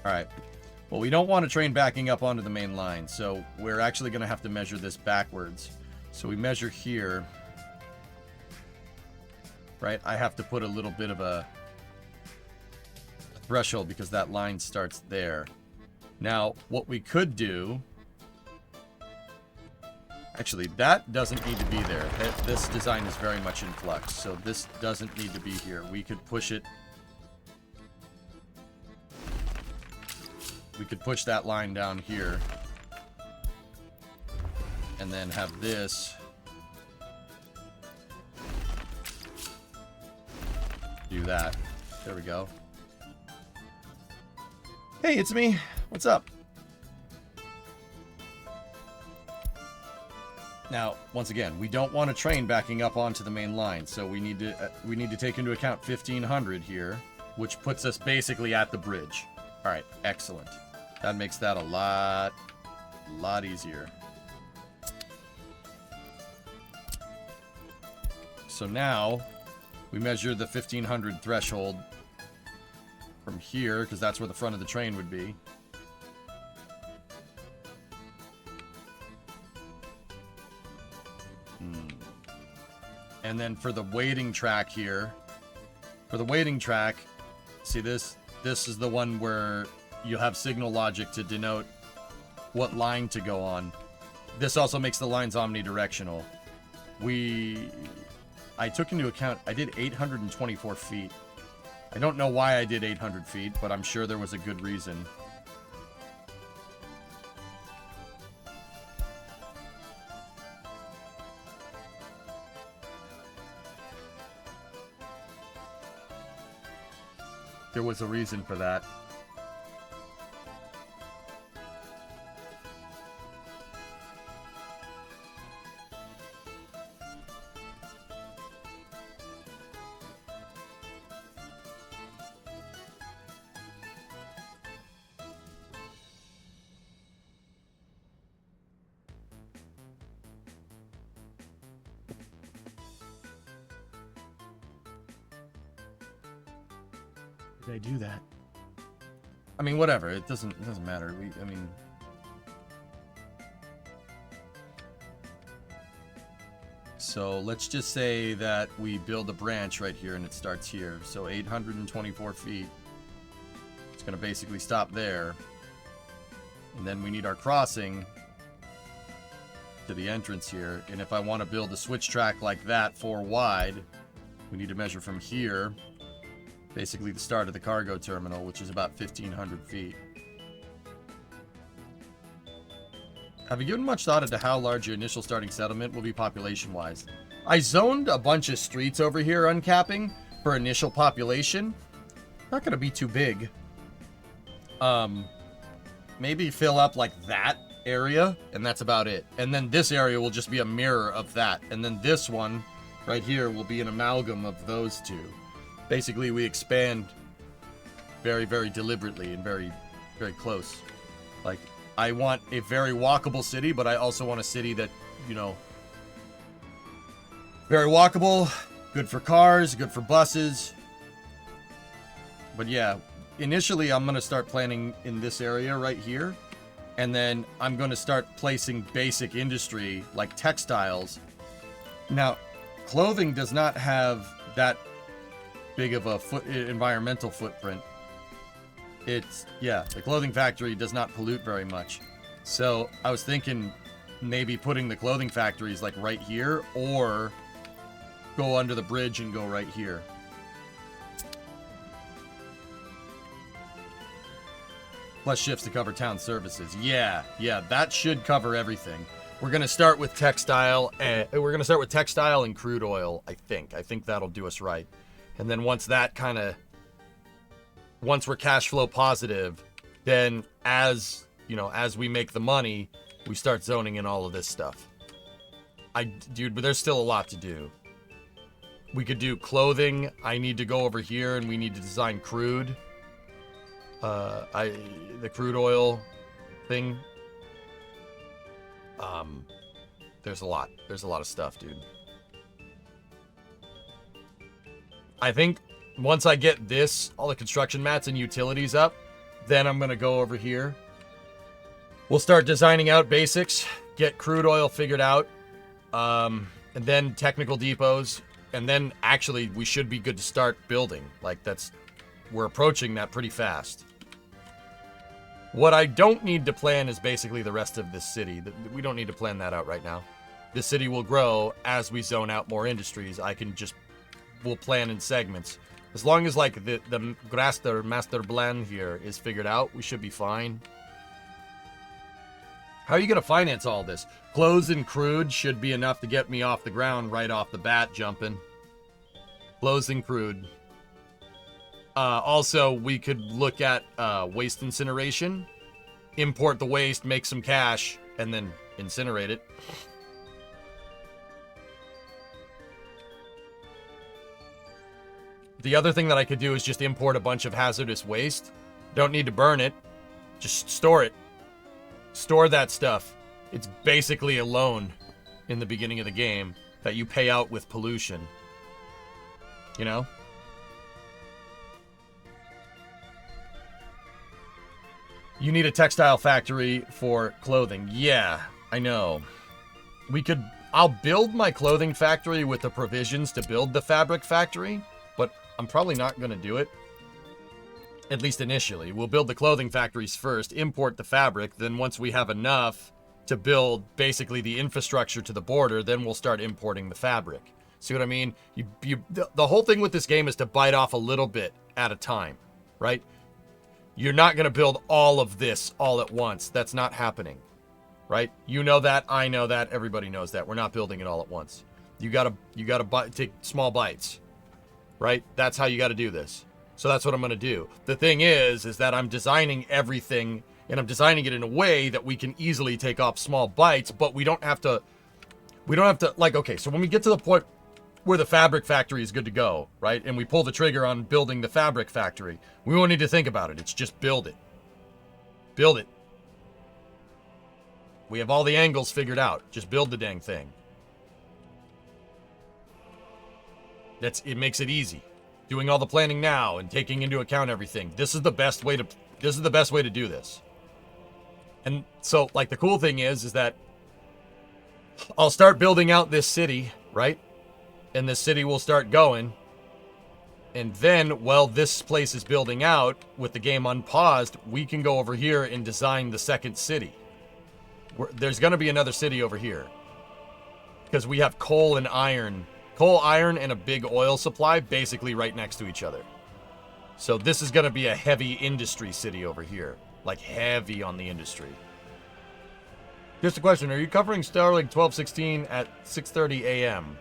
All right. Well, we don't want to train backing up onto the main line, so we're actually going to have to measure this backwards. So we measure here. Right? I have to put a little bit of a threshold because that line starts there. Now, what we could do... Actually, that doesn't need to be there. This design is very much in flux, so this doesn't need to be here. We could push it... We could push that line down here. And then have this... do that. There we go. Hey, it's me. What's up? Now, once again, we don't want a train backing up onto the main line, so we need to take into account 1,500 here, which puts us basically at the bridge. All right, excellent. That makes that a lot easier. So now we measure the 1,500 threshold from here, because that's where the front of the train would be. And then for the waiting track here, for the waiting track, see this? This is the one where you have signal logic to denote what line to go on. This also makes the lines omnidirectional. I took into account, I did 824 feet. I don't know why I did 800 feet, but I'm sure there was a good reason. There was a reason for that. Did I do that? I mean, whatever. It doesn't matter. I mean, so let's just say that we build a branch right here and it starts here. So 824 feet. It's going to basically stop there. And then we need our crossing to the entrance here. And if I want to build a switch track like that 4 wide, we need to measure from here. Basically the start of the cargo terminal, which is about 1,500 feet. Have you given much thought into how large your initial starting settlement will be population-wise? I zoned a bunch of streets over here uncapping for initial population. Not gonna be too big. Maybe fill up like that area, and that's about it. And then this area will just be a mirror of that. And then this one right here will be an amalgam of those two. Basically, we expand very, very deliberately and very, very close. Like, I want a very walkable city, but I also want a city that, you know, very walkable, good for cars, good for buses. But yeah, initially I'm going to start planning in this area right here. And then I'm going to start placing basic industry like textiles. Now, clothing does not have that big of a environmental footprint. It's, yeah, the clothing factory does not pollute very much. So I was thinking maybe putting the clothing factories like right here, or go under the bridge and go right here. Plus shifts to cover town services. Yeah, that should cover everything. We're gonna start with textile, and crude oil. I think that'll do us right. And then once we're cash flow positive, then as we make the money, we start zoning in all of this stuff. Dude, but there's still a lot to do. We could do clothing. I need to go over here and we need to design crude. The crude oil thing. There's a lot of stuff, dude. I think once I get all the construction mats and utilities up, then I'm going to go over here. We'll start designing out basics, get crude oil figured out, and then technical depots, and then actually we should be good to start building. Like we're approaching that pretty fast. What I don't need to plan is basically the rest of this city. We don't need to plan that out right now. The city will grow as we zone out more industries. We'll plan in segments. As long as like the master plan here is figured out, we should be fine. How are you gonna finance all this? Clothes and crude should be enough to get me off the ground right off the bat jumping. Clothes and crude. Also, we could look at waste incineration. Import the waste, make some cash, and then incinerate it. The other thing that I could do is just import a bunch of hazardous waste. Don't need to burn it. Just store it. Store that stuff. It's basically a loan in the beginning of the game that you pay out with pollution. You know? You need a textile factory for clothing. Yeah, I know. I'll build my clothing factory with the provisions to build the fabric factory, but I'm probably not going to do it. At least initially. We'll build the clothing factories first, import the fabric, then once we have enough to build basically the infrastructure to the border, then we'll start importing the fabric. See what I mean? The whole thing with this game is to bite off a little bit at a time, right? You're not going to build all of this all at once. That's not happening, right? You know that, I know that, everybody knows that. We're not building it all at once. You gotta take small bites, right? That's how you gotta do this. So that's what I'm gonna do. The thing is that I'm designing everything, and I'm designing it in a way that we can easily take off small bites, but we don't have to, like, okay, so when we get to the point where the fabric factory is good to go, right? And we pull the trigger on building the fabric factory, we won't need to think about it. It's just build it. Build it. We have all the angles figured out. Just build the dang thing. It makes it easy. Doing all the planning now and taking into account everything. This is the best way to do this. And so, like, the cool thing is that I'll start building out this city, right? And this city will start going. And then, while this place is building out, with the game unpaused, we can go over here and design the second city. There's going to be another city over here. Because we have coal, iron, and a big oil supply basically right next to each other. So this is going to be a heavy industry city over here. Like, heavy on the industry. Just a question. Are you covering Starlink 1216 at 6:30 a.m.?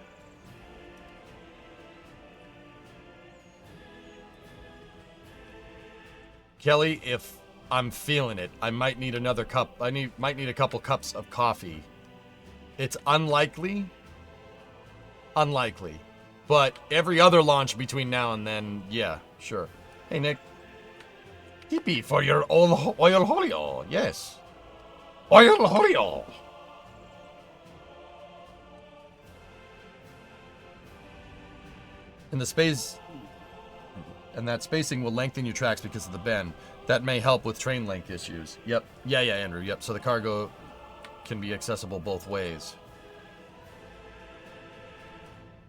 Kelly, if I'm feeling it, I might need another cup. Might need a couple cups of coffee. It's unlikely. But every other launch between now and then, yeah, sure. Hey, Nick. Yippee for your oil holio. Yes. Oil holio. And the space... And that spacing will lengthen your tracks because of the bend. That may help with train length issues. Yep. Yeah, Andrew. Yep. So the cargo can be accessible both ways.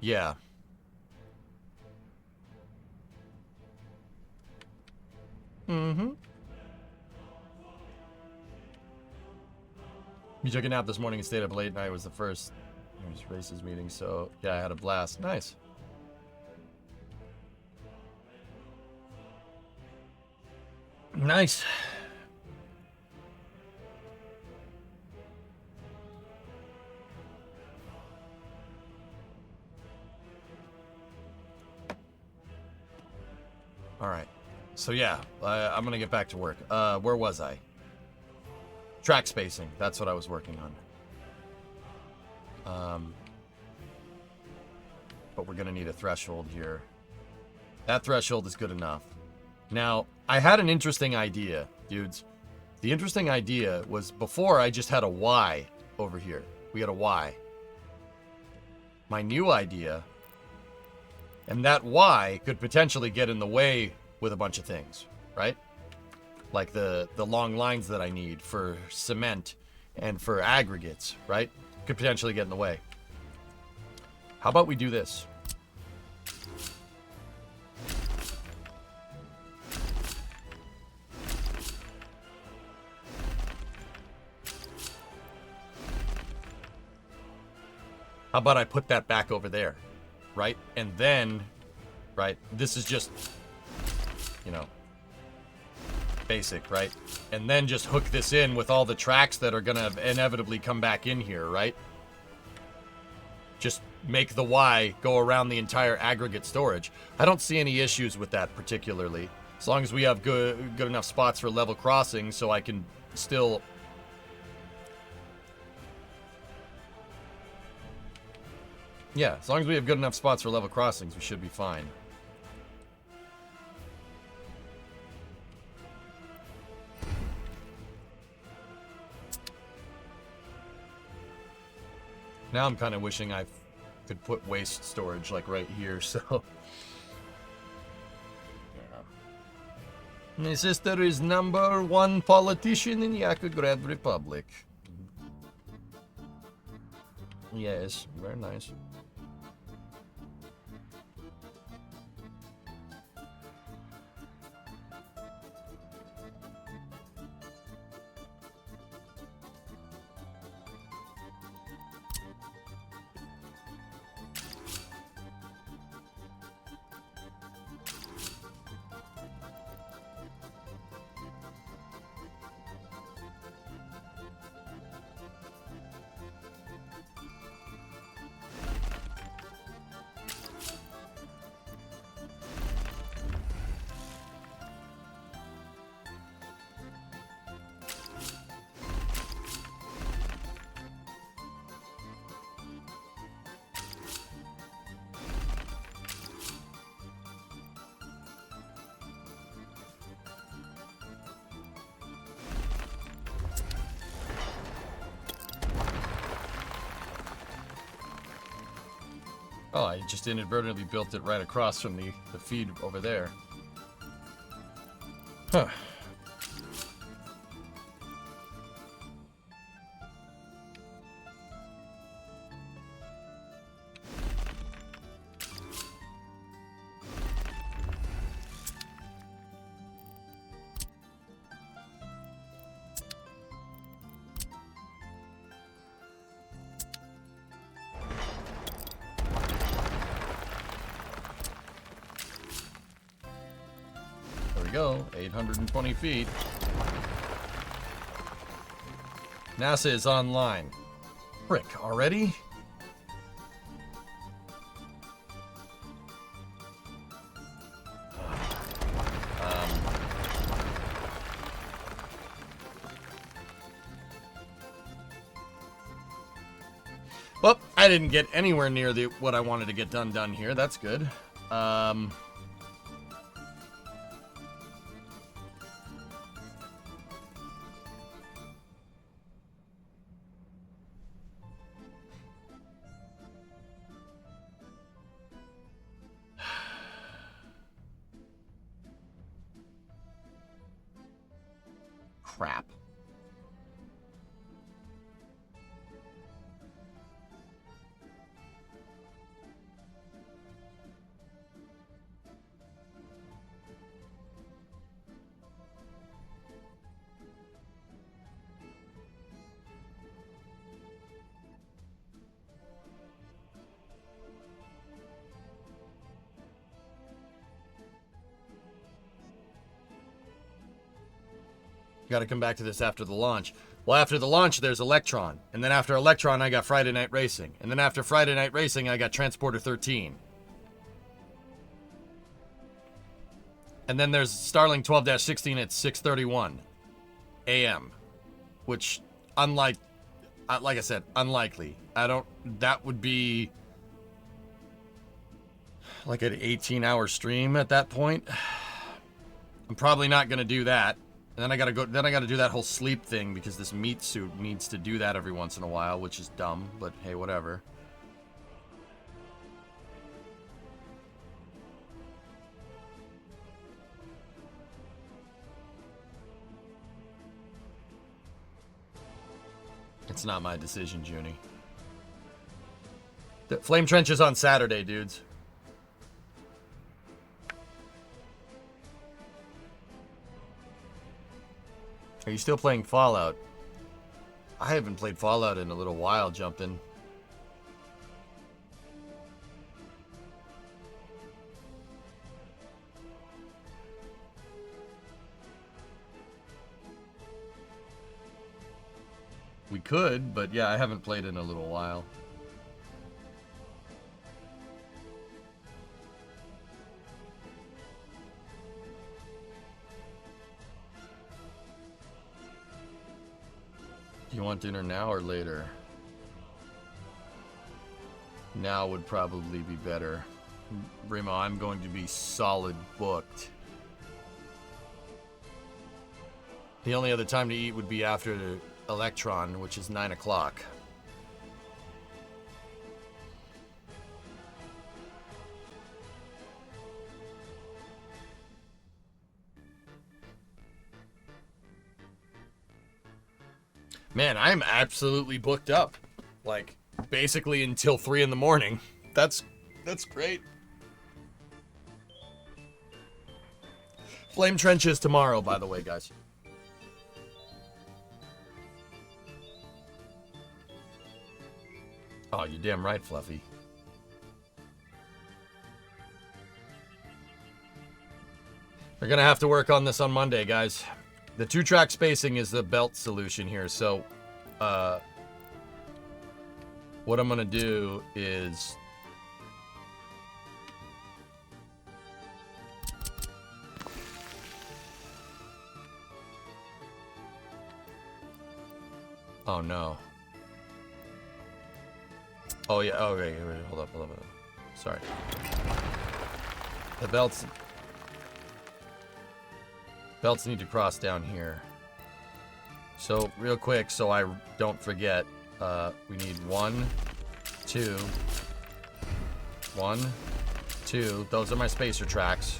Yeah. Mm-hmm. You took a nap this morning and stayed up late, and I was the first. It was races meeting, so yeah, I had a blast. Nice. Nice. All right. So yeah, I'm gonna get back to work. Where was I? Track spacing. That's what I was working on. But we're gonna need a threshold here. That threshold is good enough. Now, I had an interesting idea, dudes. The interesting idea was before I just had a Y over here. We had a Y. My new idea, and that Y could potentially get in the way with a bunch of things, right? Like the long lines that I need for cement and for aggregates, right? Could potentially get in the way. How about we do this? How about I put that back over there, right? And then, right, this is just, you know, basic, right? And then just hook this in with all the tracks that are gonna inevitably come back in here, right? Just make the Y go around the entire aggregate storage. I don't see any issues with that particularly, as long as we have good enough spots for level crossing, so I can still... Yeah, as long as we have good enough spots for level crossings, we should be fine. Now I'm kind of wishing I could put waste storage, like, right here, so... Yeah. My sister is #1 politician in Yakograd Republic. Yes, very nice. Oh, I just inadvertently built it right across from the feed over there. Huh. There we go, 820 feet. NASA is online. Frick, already? Well, I didn't get anywhere near what I wanted to get done here. That's good. Crap. Got to come back to this after the launch. Well, after the launch, there's Electron. And then after Electron, I got Friday Night Racing. And then after Friday Night Racing, I got Transporter 13. And then there's Starlink 12-16 at 6:31 a.m. Which, like I said, unlikely. That would be like an 18-hour stream at that point. I'm probably not going to do that. And then I gotta do that whole sleep thing because this meat suit needs to do that every once in a while, which is dumb, but hey, whatever. It's not my decision, Junie. The Flame Trench is on Saturday, dudes. Are you still playing Fallout? I haven't played Fallout in a little while, Jumpin'. We could, but yeah, I haven't played in a little while. Do you want dinner now or later? Now would probably be better. Remo, I'm going to be solid booked. The only other time to eat would be after the Electron, which is 9 o'clock. Man, I'm absolutely booked up. Like, basically until 3 in the morning. That's great. Flame trenches tomorrow, by the way, guys. Oh, you're damn right, Fluffy. We're gonna have to work on this on Monday, guys. The 2-track spacing is the belt solution here, so what I'm gonna do is oh no. Oh yeah, oh wait, hold up. Sorry. The belts need to cross down here. So real quick, so I don't forget, we need 1, 2, 1, 2. Those are my spacer tracks.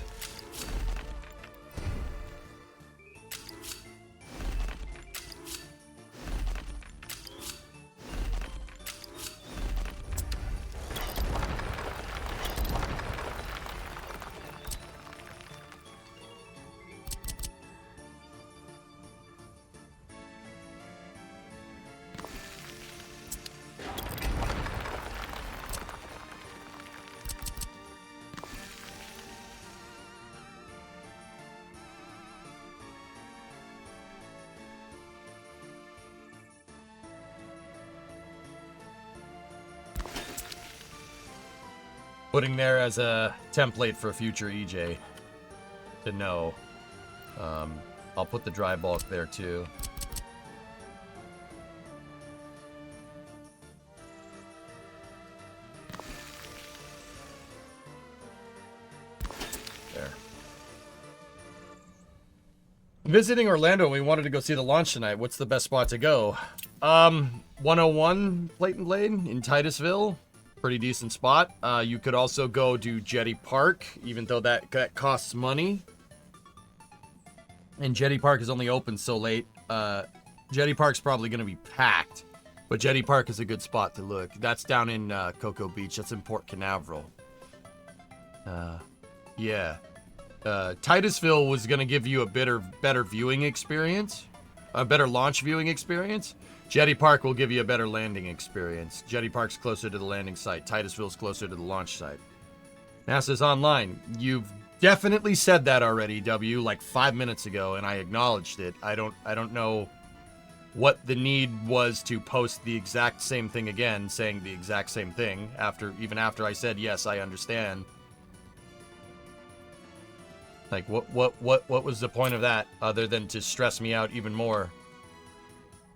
Putting there as a template for future EJ to know. I'll put the dry bulk there too. There. Visiting Orlando, we wanted to go see the launch tonight. What's the best spot to go? 101 Plate and Blade in Titusville. Pretty decent spot. You could also go to Jetty Park, even though that costs money. And Jetty Park is only open so late. Jetty Park's probably going to be packed, but Jetty Park is a good spot to look. That's down in Cocoa Beach. That's in Port Canaveral. Yeah. Titusville was going to give you a better viewing experience, a better launch viewing experience. Jetty Park will give you a better landing experience. Jetty Park's closer to the landing site. Titusville's closer to the launch site. NASA's online. You've definitely said that already, W, like 5 minutes ago, and I acknowledged it. I don't know what the need was to post the exact same thing again, saying the exact same thing even after I said yes, I understand. Like what was the point of that other than to stress me out even more?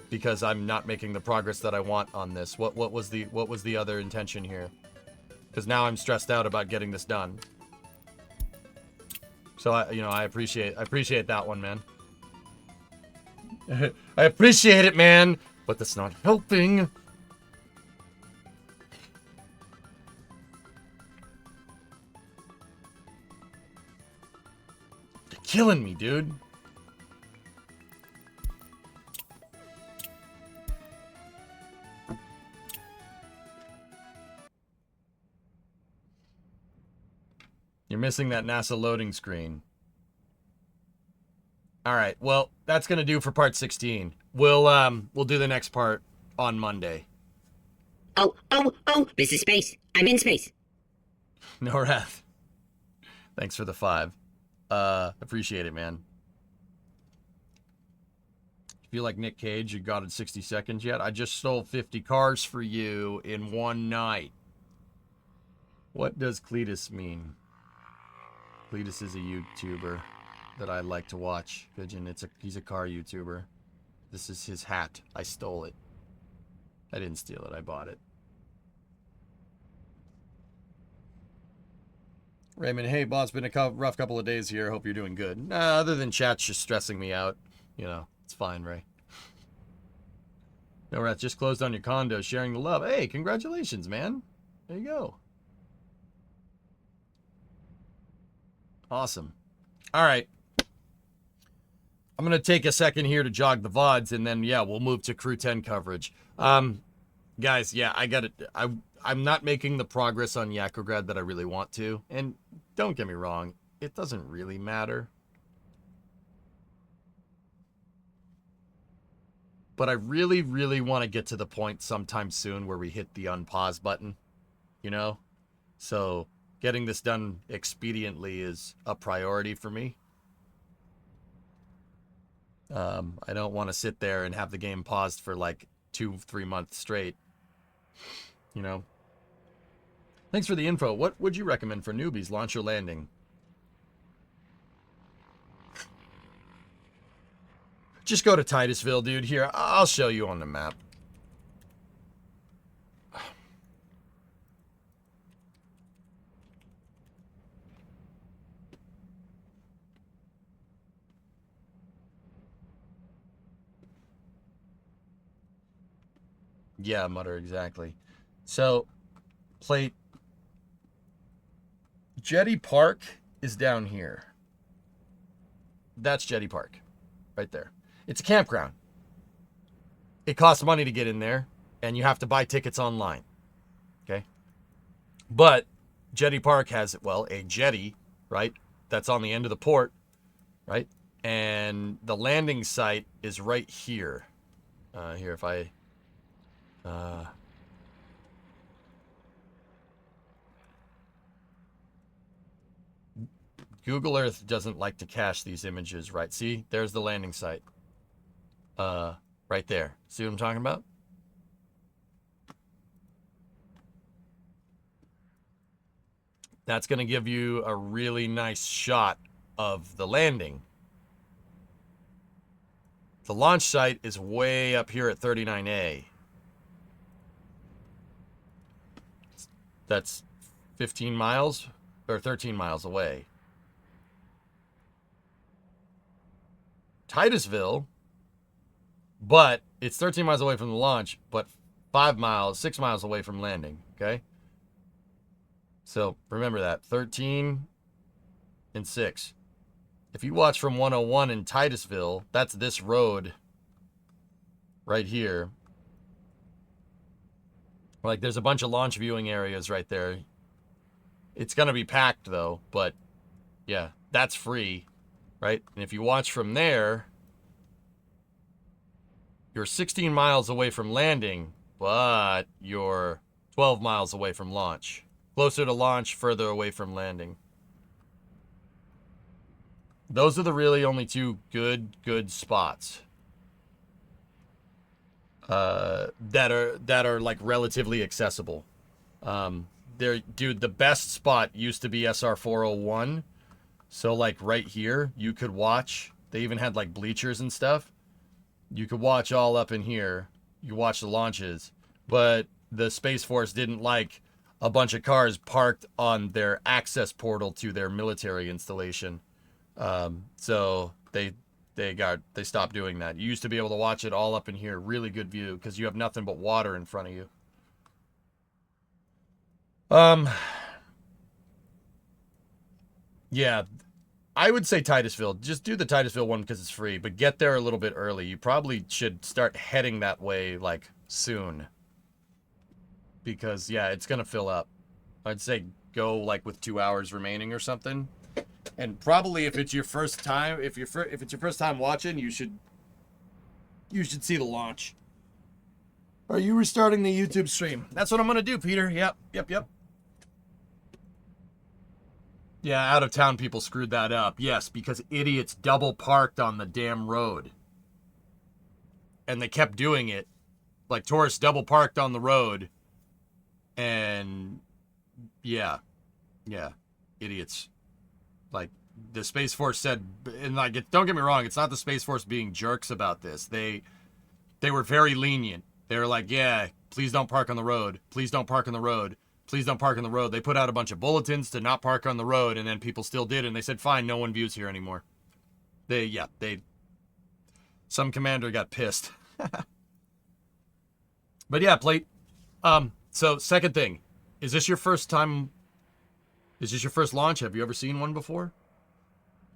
Because I'm not making the progress that I want on this. What was the other intention here? Because now I'm stressed out about getting this done. So I appreciate that one, man. I appreciate it, man, but that's not helping. You're killing me, dude. You're missing that NASA loading screen. All right. Well, that's going to do for part 16. We'll do the next part on Monday. Oh, this is space. I'm in space. No wrath. Thanks for the 5. Appreciate it, man. Feel like Nick Cage, you got it 60 seconds yet? I just stole 50 cars for you in one night. What does Cletus mean? Cletus is a YouTuber that I like to watch. Pigeon, he's a car YouTuber. This is his hat. I stole it. I didn't steal it. I bought it. Raymond, hey, boss, been a rough couple of days here. Hope you're doing good. Other than chat's just stressing me out. You know, it's fine, Ray. No, Wrath, just closed on your condo, sharing the love. Hey, congratulations, man. There you go. Awesome. All right. I'm going to take a second here to jog the VODs, and then, yeah, we'll move to Crew 10 coverage. Guys, yeah, I got it. I'm not making the progress on Yakograd that I really want to. And don't get me wrong, it doesn't really matter. But I really, really want to get to the point sometime soon where we hit the unpause button, you know? So getting this done expediently is a priority for me. I don't want to sit there and have the game paused for like 2-3 months straight, you know? Thanks for the info. What would you recommend for newbies, launch or landing? Just go to Titusville, dude. Here, I'll show you on the map. Yeah, Mutter, exactly. So, plate. Jetty Park is down here. That's Jetty Park. Right there. It's a campground. It costs money to get in there, and you have to buy tickets online. Okay? But Jetty Park has, well, a jetty, right? That's on the end of the port, right? And the landing site is right here. Here, if I... Google Earth doesn't like to cache these images, right? See? There's the landing site. Right there. See what I'm talking about? That's going to give you a really nice shot of the landing. The launch site is way up here at 39A. That's 15 miles or 13 miles away. Titusville, but it's 13 miles away from the launch, but 6 miles away from landing, okay? So remember that, 13 and 6. If you watch from 101 in Titusville, that's this road right here. Like, there's a bunch of launch viewing areas right there. It's going to be packed, though, but yeah, that's free, right? And if you watch from there, you're 16 miles away from landing, but you're 12 miles away from launch. Closer to launch, further away from landing. Those are the really only two good spots that are like relatively accessible. Dude, the best spot used to be SR 401. So like right here, you could watch. They even had like bleachers and stuff. You could watch all up in here. You watch the launches, but the Space Force didn't like a bunch of cars parked on their access portal to their military installation. So they stopped doing that. You used to be able to watch it all up in here. Really good view because you have nothing but water in front of you. Yeah, I would say Titusville. Just do the Titusville one because it's free, but get there a little bit early. You probably should start heading that way like soon. Because yeah, it's gonna fill up. I'd say go like with 2 hours remaining or something. And probably if it's your first time, if it's your first time watching, you should see the launch. Are you restarting the YouTube stream? That's what I'm gonna do, Peter. Yep. Yeah, out of town people screwed that up. Yes, because idiots double parked on the damn road. And they kept doing it. Like tourists double parked on the road. And yeah, idiots. Like the Space Force said, and like, don't get me wrong, it's not the Space Force being jerks about this. They were very lenient. They were like, yeah, please don't park on the road. Please don't park on the road. Please don't park on the road. They put out a bunch of bulletins to not park on the road, and then people still did, and they said, fine, no one views here anymore. Some commander got pissed. But yeah, plate. So second thing, is this your first time? Is this your first launch? Have you ever seen one before?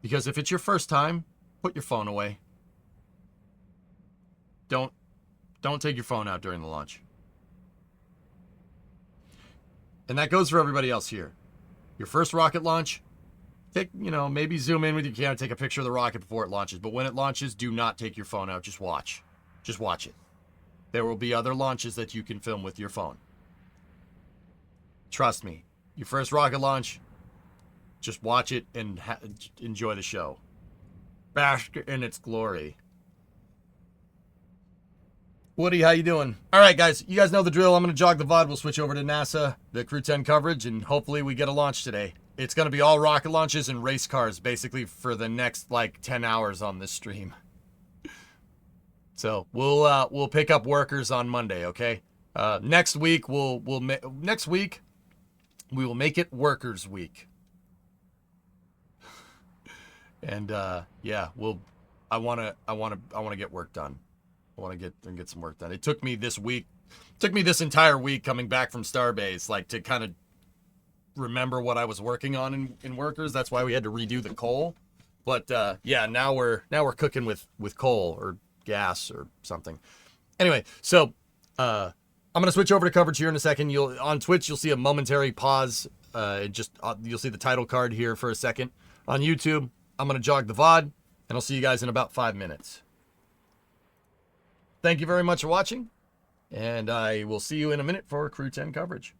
Because if it's your first time, put your phone away. Don't take your phone out during the launch. And that goes for everybody else here. Your first rocket launch, maybe zoom in with your camera, take a picture of the rocket before it launches. But when it launches, do not take your phone out. Just watch. Just watch it. There will be other launches that you can film with your phone. Trust me. Your first rocket launch, just watch it and enjoy the show. Bask in its glory. Woody, how you doing? All right, guys. You guys know the drill. I'm going to jog the VOD. We'll switch over to NASA, the Crew 10 coverage, and hopefully we get a launch today. It's going to be all rocket launches and race cars, basically, for the next, 10 hours on this stream. So we'll pick up workers on Monday, okay? Next week we will make it Workers Week. And yeah, I want to get work done. I want to get some work done. It took me this entire week coming back from Starbase, to kind of remember what I was working on in Workers. That's why we had to redo the coal. But yeah, now we're cooking with coal or gas or something. Anyway, so I'm gonna switch over to coverage here in a second. On Twitch you'll see a momentary pause. You'll see the title card here for a second. On YouTube, I'm gonna jog the VOD, and I'll see you guys in about 5 minutes. Thank you very much for watching, and I will see you in a minute for Crew 10 coverage.